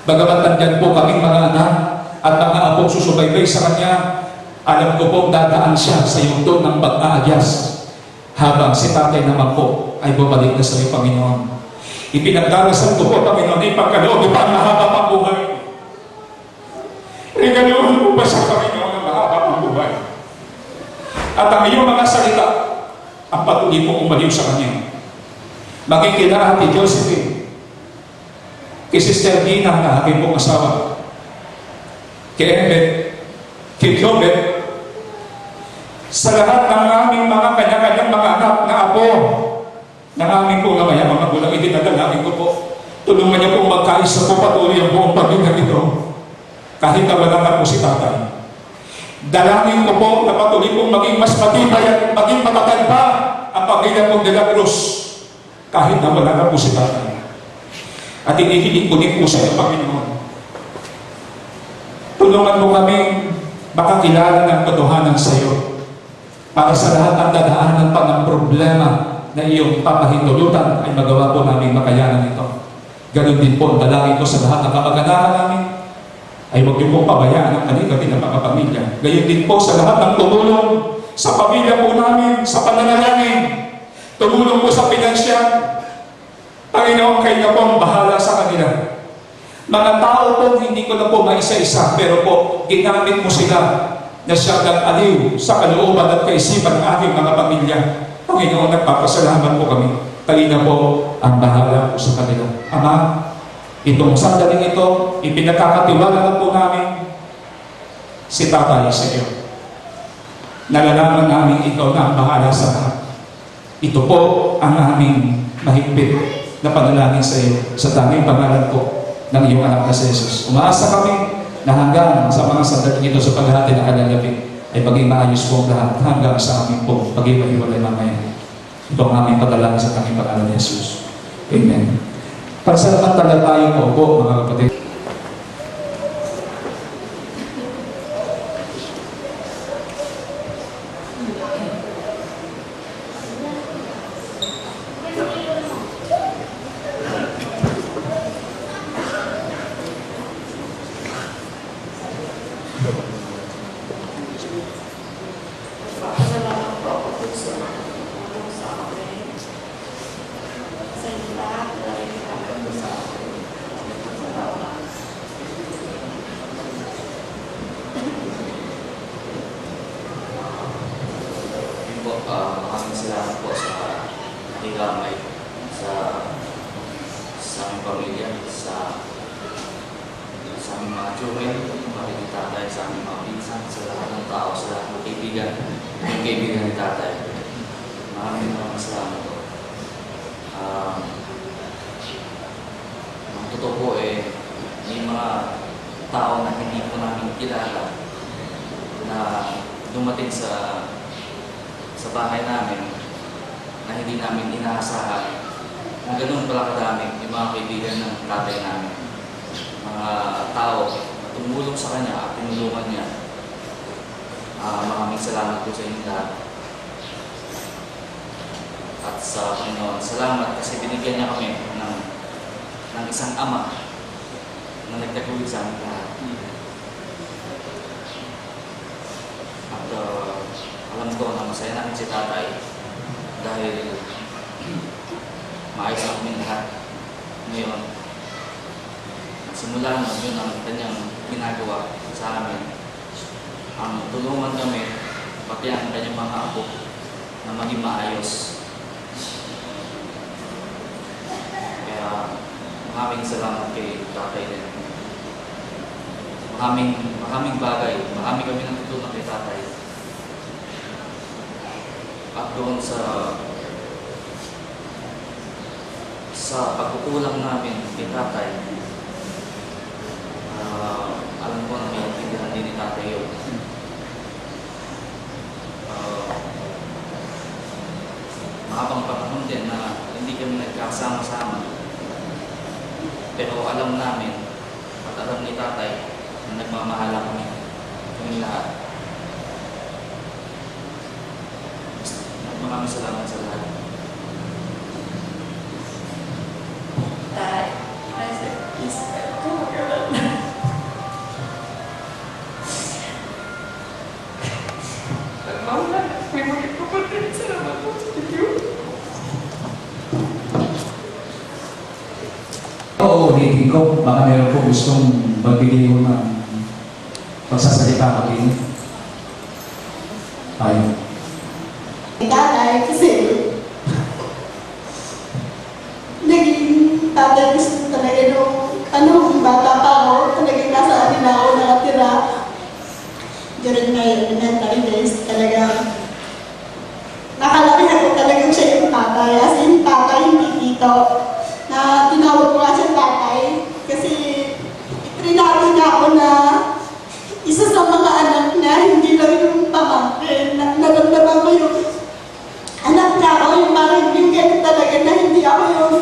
Bagamat nandyan po kaming mga anak at mga apong susubaybay sa kanya, alam ko po dadaan siya sa yugto ng pag-aadyas habang si tatay naman po ay bumalik na sa iyo, Panginoon. Ipinagdarasal ko po, Panginoon, ipagkaloob pa ang mahaba pang buhay. Regaluhan mo pa sa Panginoon ang mahaba pang buhay. At ang iyong mga salita, ang patuloy po umaliw sa kanya. Maging kila Ate Josephine, kay Sister Gina na aking pong asawa, kay Embet, kay Jobet, sa lahat ng aming mga kanya-kanyang mga anak na apo, ng aming pong namaya, mga gulang, idinadalangin ko po. Tulungan niyo pong magkaisa po patuloy ang buong pamilya ito, kahit na wala na po si tatay. Dalangin ko po na patuloy pong maging mas matibay at maging matatag pa ang pamilya pong de la Cruz, kahit na wala na po si tatay. At inihiling ko din po sa iyo, Panginoon. Tulungan mo kami makakilala ng katotohanan sa iyo para sa lahat ng dadaanan pa ng problema na iyong papahintulutan ay magawa po namin makayanan ito. Ganun din po ang dalangin ko sa lahat ng kamag-anakan namin ay huwag niyo pong pabayaan ang kanilang mga pamilya. Gayon din po sa lahat ng tumulong sa pamilya po namin, sa pananalangin, tumulong po sa pinansyal. Panginoon, kayo na po ang bahala sa kanila. Mga tao po, hindi ko na po maisa-isa, pero po, ginamit mo sila na siyang nag-aliw sa kalooban at kaisipan ng aking mga pamilya. Panginoon, nagpapasalamat po kami. Kayo na po ang bahala po sa kanila. Ama, itong sandaling ito, ipinagkakatiwala na po namin si Tatay sa iyo. Nalalaman namin ikaw na ang bahala sa lahat. Ito po ang aming mahigpit na panalangin sa iyo sa tanging pangalan po ng iyong anak na si Jesus. Umaasa kami na hanggang sa mga sandaling ito sa paghahati ng kanyang labi ay maging maayos po ang lahat hanggang sa aming po pag-iwalay mamaya. Ito ang aming padalangin sa tanging pangalan ni Jesus. Amen. Pansalamantala tayo po, mga kapatid. Maraming salamat po sa higamay sa aming pamilya, sa aming mga children, kami ni tatay, sa aming mga pinsan, sa lahat ng tao, sa lahat ng kaibigan, yung kaibigan ni tatay. Maraming salamat po. Ang totoo po may mga tao na hindi po namin kilala na dumating sa bahay namin na hindi namin inaasahan na ganun pala kadami yung mga kaibigan ng tatay namin. Mga tao na tumulong sa kanya at tinulungan niya. Maraming salamat po sa inyo lahat. At sa Panginoon, salamat kasi binigyan niya kami ng isang ama na nagtaguyod sa amin lahat. At alam ko na masaya namin si tatay dahil maayos na kami lahat ngayon. At simula nun, yun ang kanyang ginagawa sa amin. Ang tulungan kami, pati ang kanyang mga apo na maging maayos. Kaya maraming salamat kay tatay din. Maraming bagay, marami kami natutunan kay tatay. At doon sa pagkukulang namin kay tatay, alam ko na may intindihan din ni tatay yun. Mahabang panahon din na hindi kami nagkasama-sama. Pero alam namin at alam ni tatay na nagmamahala kami lahat. Maraming salamat sa lahat. Oo, ulitin ko. Baka meron po gustong magbigay ko ng pagsasalita ko din. Tayo. Tatay kasi naging tatay gusto talaga nung bata pa ako, talagang nasa atin ako nakatira. During my elementary days, talagang nakalaki ako talagang siya yung tatay. As in, tatay, hindi tito. Na tinawag ko nga siya tatay kasi itrinado niya ako na isa sa mga anak niya, hindi lang yung pamangkin. Naramdaman ko yung anak niya ako, yung parang yung ganun talaga na hindi ako yung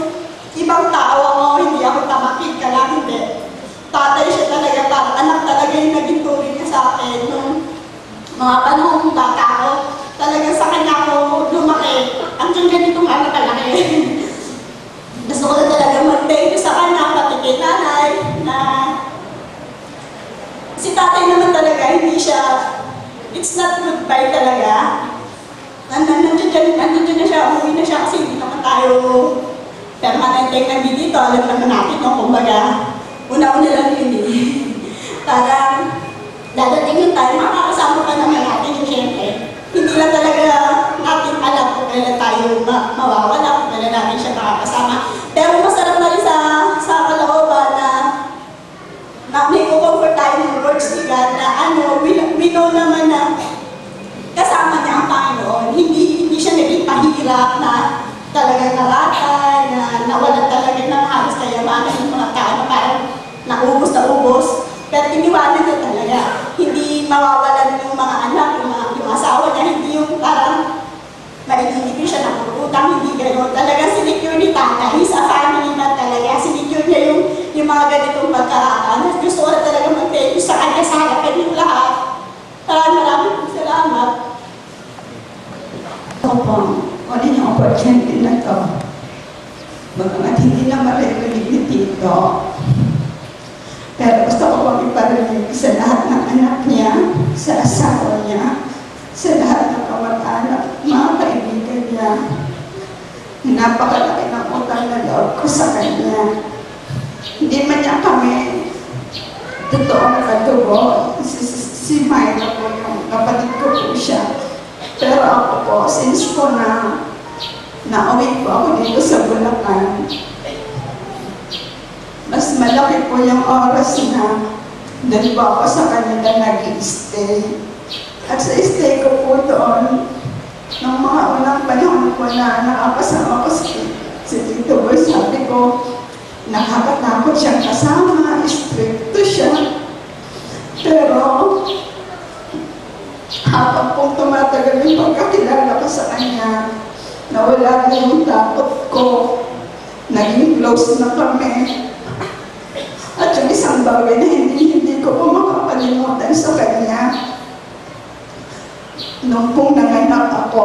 ibang tao ako, hindi ako tamakid ka lang, hindi. Tatay siya talaga, parang anak talaga yung naging turing niya sa akin. Nung mga panahong bata ako, talagang sa kanya ako lumaki. Ang ganitong anak kalaki. Gusto ko na talaga mag-thank you sa kanya, pati kay nanay, na si tatay naman talaga, hindi siya, it's not goodbye talaga. Nandun na siya, umuwi na siya kasi hindi naman tayo permanente nandito. Alam naman natin, no? Kumbaga, una-una lang yun eh. Parang, dadating yung tayo, makakasama pa naman natin yung siyempre. Hindi lang talaga natin alam kung kailan tayo mawawala, kung kailan natin siya makakasama. Pero masarap na rin sa kalooban na may comfort tayo ng words ni God na we know naman na kasama niya ang Panginoon. Hindi siya naging pahirap na talagang naratay, na nawalan talaga ng halos kayamanan ng mga tao na parang naubos na ubos. Pero iniwanan niya talaga. Hindi mawawalan yung mga anak, yung asawa niya, hindi yung parang maitindi siya ng utang, hindi gano'n. Talaga sinicure ni Tata. He's a family man talaga. Sinicure niya yung mga ganitong pagkakataon. Gusto ko na talaga mag-thank you sa kanya sa harapan yung lahat. Maraming salamat. Opo, kunin yung opportunity na to. Bagamat hindi na maririnig ni Tito. Pero gusto ko pang iparinig sa lahat ng anak niya, sa asawa niya, sa lahat ng kamag-anak, mga kaibigan niya. Napakalaki ng utang na loob ko sa kanya. Hindi man niya kami totoong katubo. Si Myra po yung kapatid ko po siya. Pero ako po, since po nauwi po ako dito sa Bulacan, mas malaki po yung oras na Doon po ako sa kanila nag-i-stay. At sa stay ko po doon, nung mga unang panahon ko na nakakasama ko si Tito Boy, sabi ko, nakakatakot siyang kasama, stricto siya. Pero, habang pong tumatagal yung pagkakilala ko sa kanya, nawala na yung takot ko, naging close na kami. At yung isang bagay na hindi ko po makakalimutan sa kanya, nung pong nanganak ako,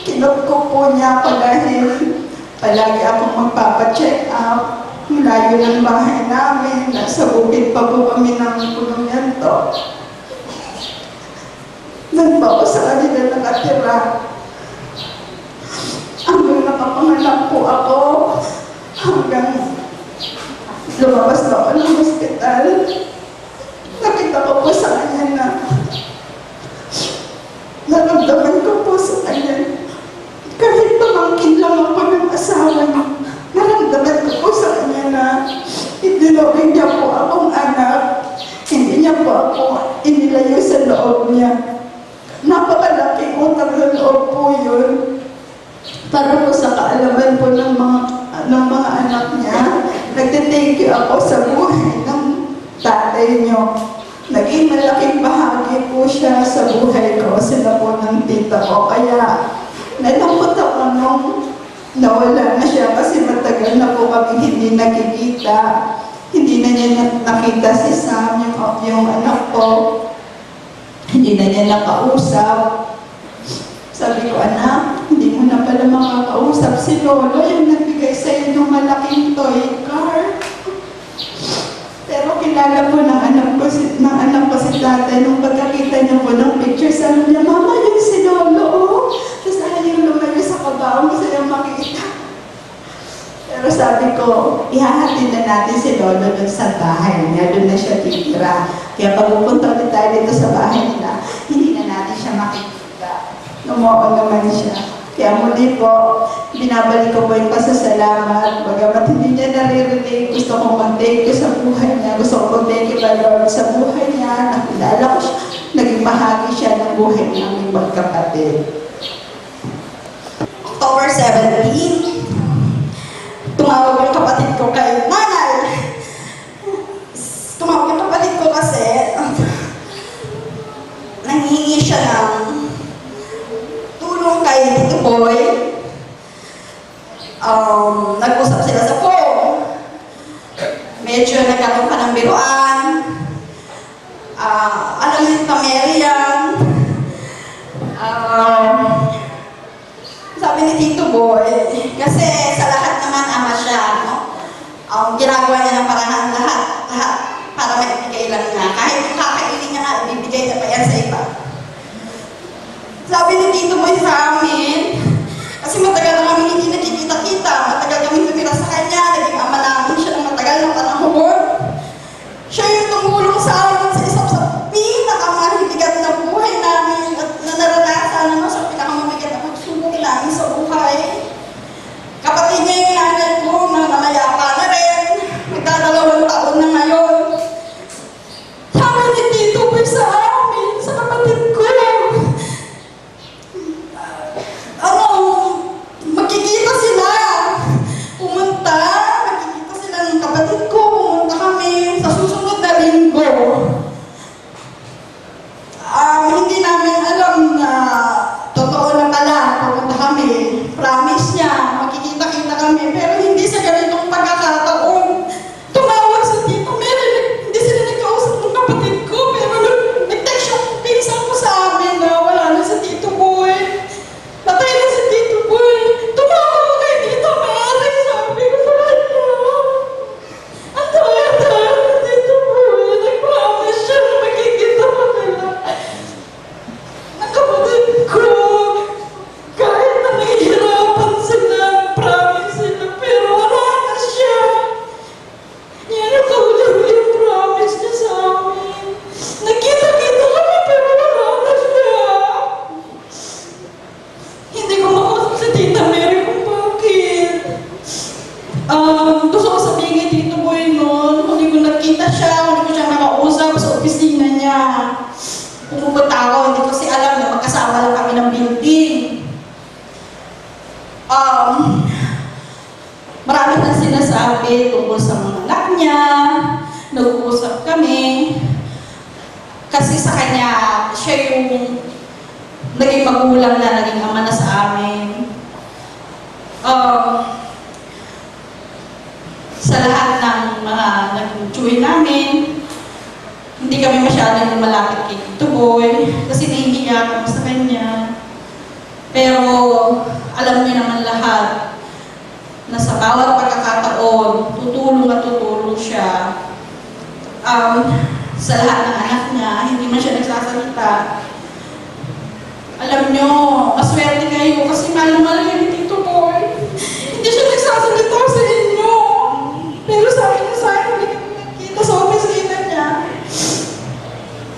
kinot ko po niya ako dahil palagi akong magpapacheck up. Malayo ng bahay namin, nasa bukid pa po kami ng Punong-Yanto. Doon pa ako sa kanila nakatira. Hanggang nakapanganak po ako, hanggang lumabas na ako ng hospital. Nakita ko po sa kanya na naramdaman ko po sa kanya. Kahit pamangkin lang ako ng asawa niya, naramdaman ko po sa kanya na itinuring niya po akong anak. Hindi niya po ako inilayo sa loob niya. Napakalaking utang na loob po yun. Para po sa kaalaman po ng mga anak niya, nagte-thank you ako sa buhay ng tatay niyo. Naging malaking bahagi po siya sa buhay ko, sila po ng tita ko. Kaya nalungkot ako nung nawala na siya kasi matagal na po kami hindi nakikita. Hindi na niya nakita si Sam, yung anak ko. Hindi na niya nakausap. Sabi ko, anak, hindi mo na pala makakausap si Lolo, yung nagbigay sa'yo ng malaking toy car. Pero kilala po ng anak ko si tatay, nung pagkakita niya po ng picture, sabi niya, Mama, yung si Lolo, oh. Tapos ayaw lumayo sa kabaong, gusto niyang makita. Pero sabi ko, ihahatid na natin si Lolo doon sa bahay niya, doon na siya titira. Kaya pag pupunta ulit tayo dito sa bahay nila, hindi na natin siya makikita. Lumuon naman siya. Kaya muli po, binabalik ko po yung pasasalamat. Bagamat hindi niya naririnig, gusto kong mag-thank you sa buhay niya. Gusto kong mag-thank you kay Lord sa buhay niya. Nakilala ko siya. Naging bahagi siya ng buhay ng magkapatid. October 17, tumawag yung kapatid ko kay Nanay. Tumawag yung kapatid ko kasi nanghihingi siya ng tulong kay Tito Boy. Nag-usap sila sa phone. Medyo nagkaroon pa ng biruan. Alam mo yung Pamerian. Sabi ni Tito Boy, kasi sa lahat naman ama siya, no? Ginagawa niya ng paraan lahat para maibigay lang niya. Kahit yung kakainin niya nga, ibibigay niya pa yan sa iba. Sabi ni Tito Boy sa amin, kasi matagal na kami hindi nakikita-kita, matagal kami tumira sa kanya, naging ama namin siya ng matagal ng panahon. Siya yung tumulong sa amin sa isang sa pinakamahibigat na buhay namin at na naranasan sa pinakamabigat na pagsubok namin sa buhay. Kapatid niya yung nanay ko na namayapa na rin, magdadalawang taon na ngayon. Sabi ni Tito Boy sa amin, sa kapatid ko, kapatid tungkol sa mga anak niya. Nag-uusap kami. Kasi sa kanya, siya yung naging magulang na, naging ama na sa amin. Sa lahat ng mga nag-join namin, hindi kami masyadong malapit kay Tito Boy kasi nahihiya kami sa kanya. Pero alam niyo naman lahat na sa bawat pagkakataon, tutulong at tutulong siya. Sa lahat ng anak niya, hindi man siya nagsasalita. Alam niyo, maswerte kayo kasi mahal kayo ni Tito Boy. Hindi siya nagsasalita sa inyo. Pero sabi niya sa akin, hindi kami nagkita sa opisina niya.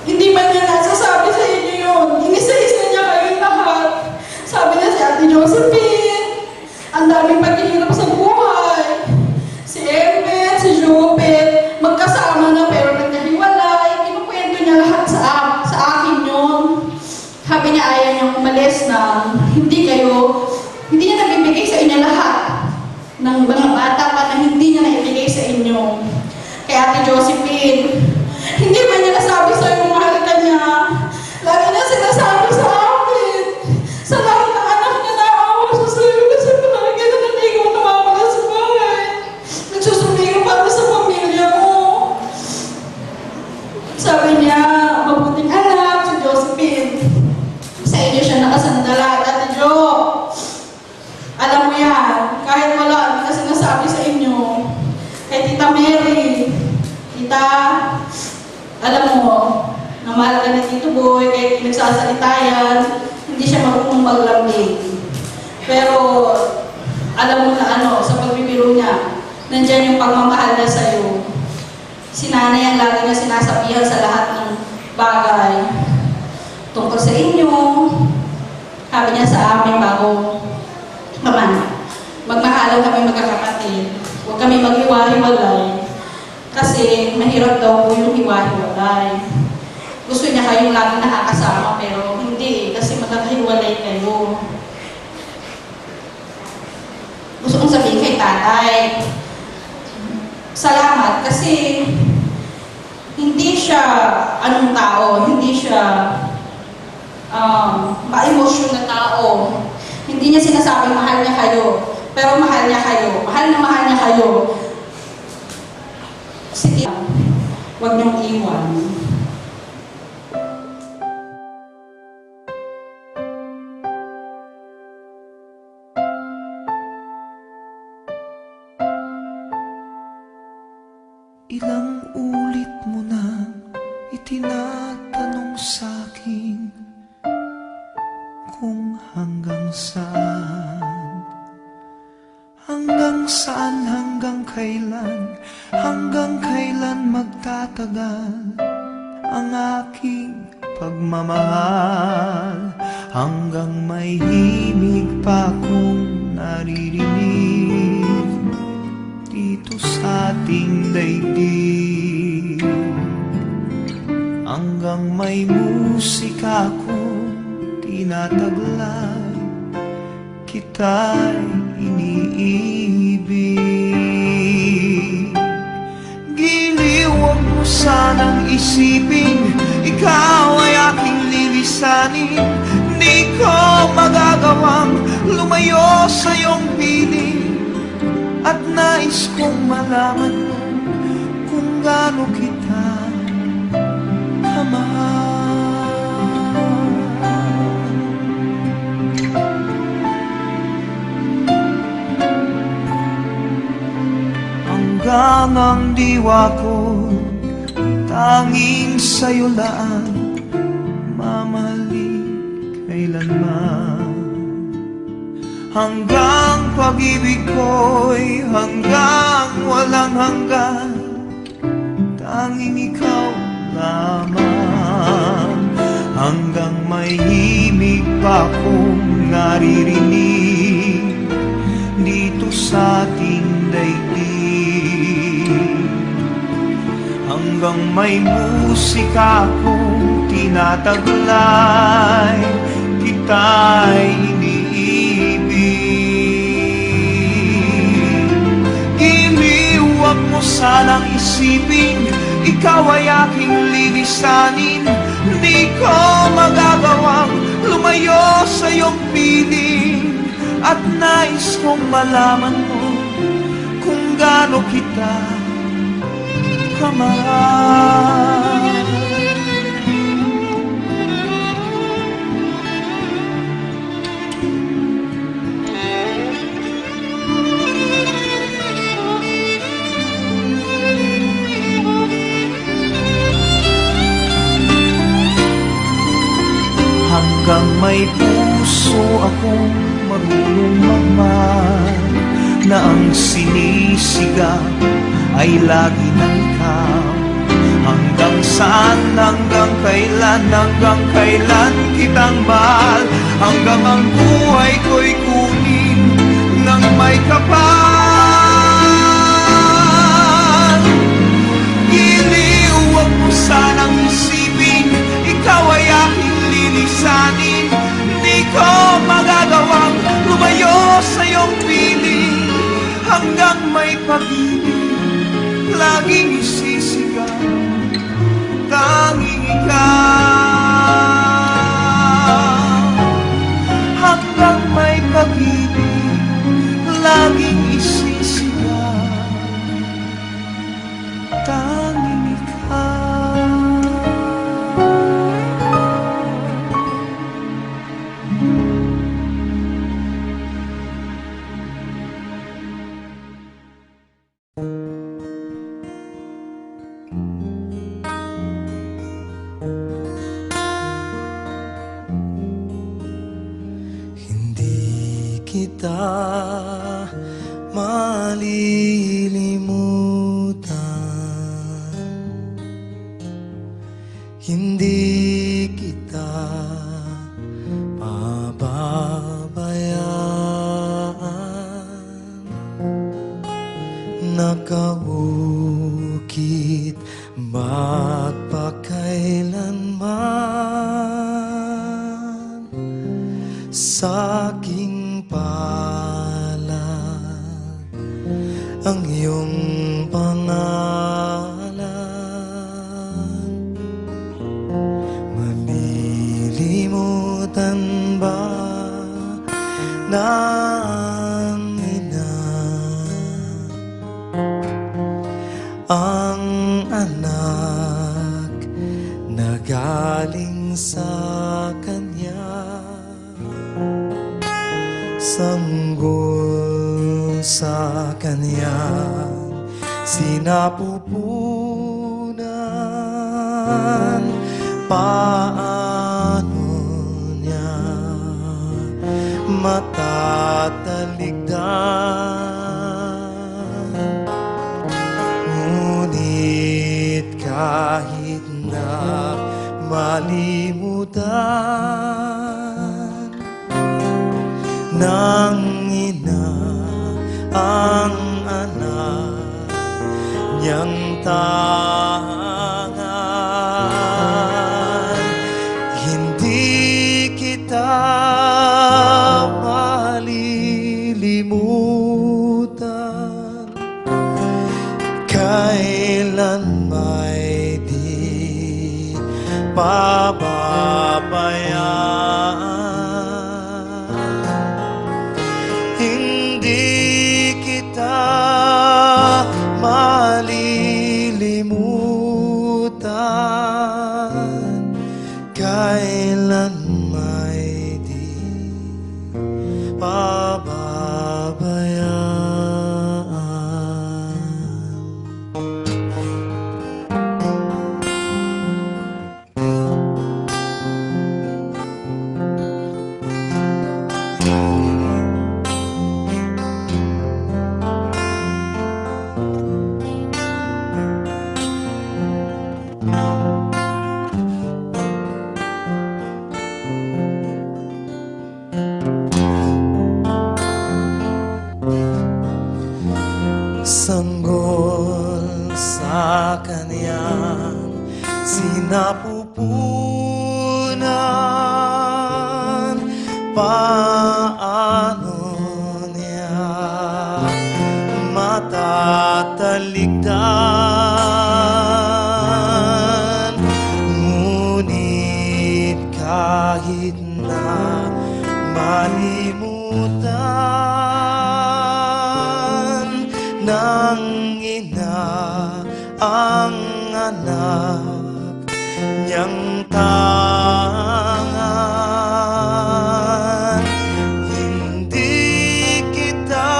Hindi man niya nasasabi sa inyo yun. Inisa-isa niya kayong lahat. Sabi niya si Ate Josephine, ang daming paghihirap sa buhay. Si Emmett, si Jupet, magkasama na pero nagkahiwalay. Kinukwento niya lahat sa akin yun. Sabi niya ayaw niyang umalis na hindi niya nabibigay sa inyo lahat ng mga bata pa na hindi niya naibigay sa inyo. Kaya Ate Josephine, hindi man niya nasabi sa iyo mahal ka niya. Lagi niya sinasabi sa akin. Sa lahat ng anak niya naawa siya sa iyo kasi palagi na naligaw na mawala sa bahay. Nagsusumigaw para sa pamilya mo. Sabi niya, mabuting anak si Josephine. Sa inyo siya nakasandala, Ate Jo. Alam mo yan, kahit wala, hindi na sinasabi sa inyo. Kay Tita Mary, Tita, alam mo, na mahal ka na Tito Boy, kahit nagsasalita yan, hindi siya marunong maglambing. Pero, alam mo na sa pagbibiro niya, nandyan yung pagmamahal niya sa'yo. Si nanay ang lagi na sinasabihan sa lahat ng bagay. Tungkol sa inyo, sabi niya sa amin bago magmahalan kami magkakapatid. Huwag kami maghiwa-hiwalay. Kasi mahirap daw po yung hiwa-hiwalay. Gusto niya kayong laging nakakasama pero hindi kasi magkakahiwalay kayo. Gusto kong sabihin kay tatay, salamat kasi hindi siya anong tao, hindi siya ma-emotion na tao. Hindi niya sinasabing mahal niya kayo, pero mahal niya kayo. Mahal niya kayo. Sige, huwag niyong iwan. Ilang ulit mo na itinatanong sa'kin kung hanggang saan, hanggang kailan magtatagal ang aking pagmamahal, hanggang may himig pa kong naririnig dito sa ating daigdig, hanggang may musika kong tinataglay, kita'y iniibig. Giliw, huwag mo sanang isipin, ikaw ay aking lilisanin. Di ko magagawang lumayo sa iyong piling, at nais kong malaman mo kung gaano kita kamahal. Hanggang ang diwa ko tanging sa'yo lang mamahalin kailanman. Hanggang pag-ibig ko'y hanggang walang hanggan, tanging ikaw lamang. Hanggang may himig pa kong naririnig dito sa ating daigdig, hanggang may musika kong tinataglay, kita'y iniibig. Giliw, sanang isipin, ikaw ay aking lilisanin. Di ko magagawang lumayo sa iyong piling, at nais kong malaman mo kung gaano kita kamahal. Hanggang may puso akong marunong magmahal, na ang sinisigaw ay lagi ng ikaw. Hanggang saan, hanggang kailan kitang mahal, hanggang ang buhay ko'y kunin ng may kapal. Giliw, huwag mo sanang isipin, ikaw ay aking lilisanin. Di ko magagawang lumayo sa iyong piling, hanggang may pag-ibig laging isisigaw, tanging ikaw. Hanggang may pag-ibig laging isisigaw, tanging ikaw. Kita malilimutan, hindi kita pababayaan. Nakaukit ba't pakailanman sa aking palad ang iyong pangalan. Malilimutan ba ng ina ang anak na galing sa kanya? Sanggol sa kanyang sinapupunan, paano niya matataligdan? Ngunit kahit na malimutan ng ina ang anak niyang tangan, hindi kita malilimutan. Kailan may di pababayaan, malilimutan. Kailan may di pababayaan. Sanggol sa kanyang sinapupunan, paano niya matataligan? maligdan. Ngunit kahit na malimutan ng ina ang anak niyang tangan, hindi kita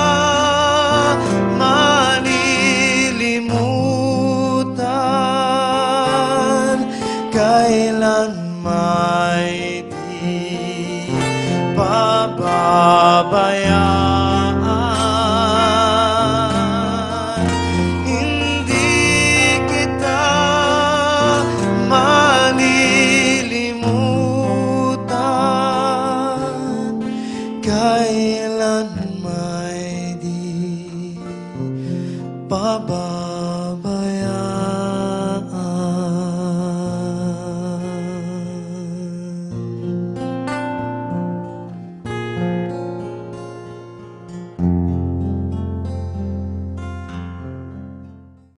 malilimutan, kailan may di pababayaan. Hindi kita malilimutan, kailan may di pababayaan.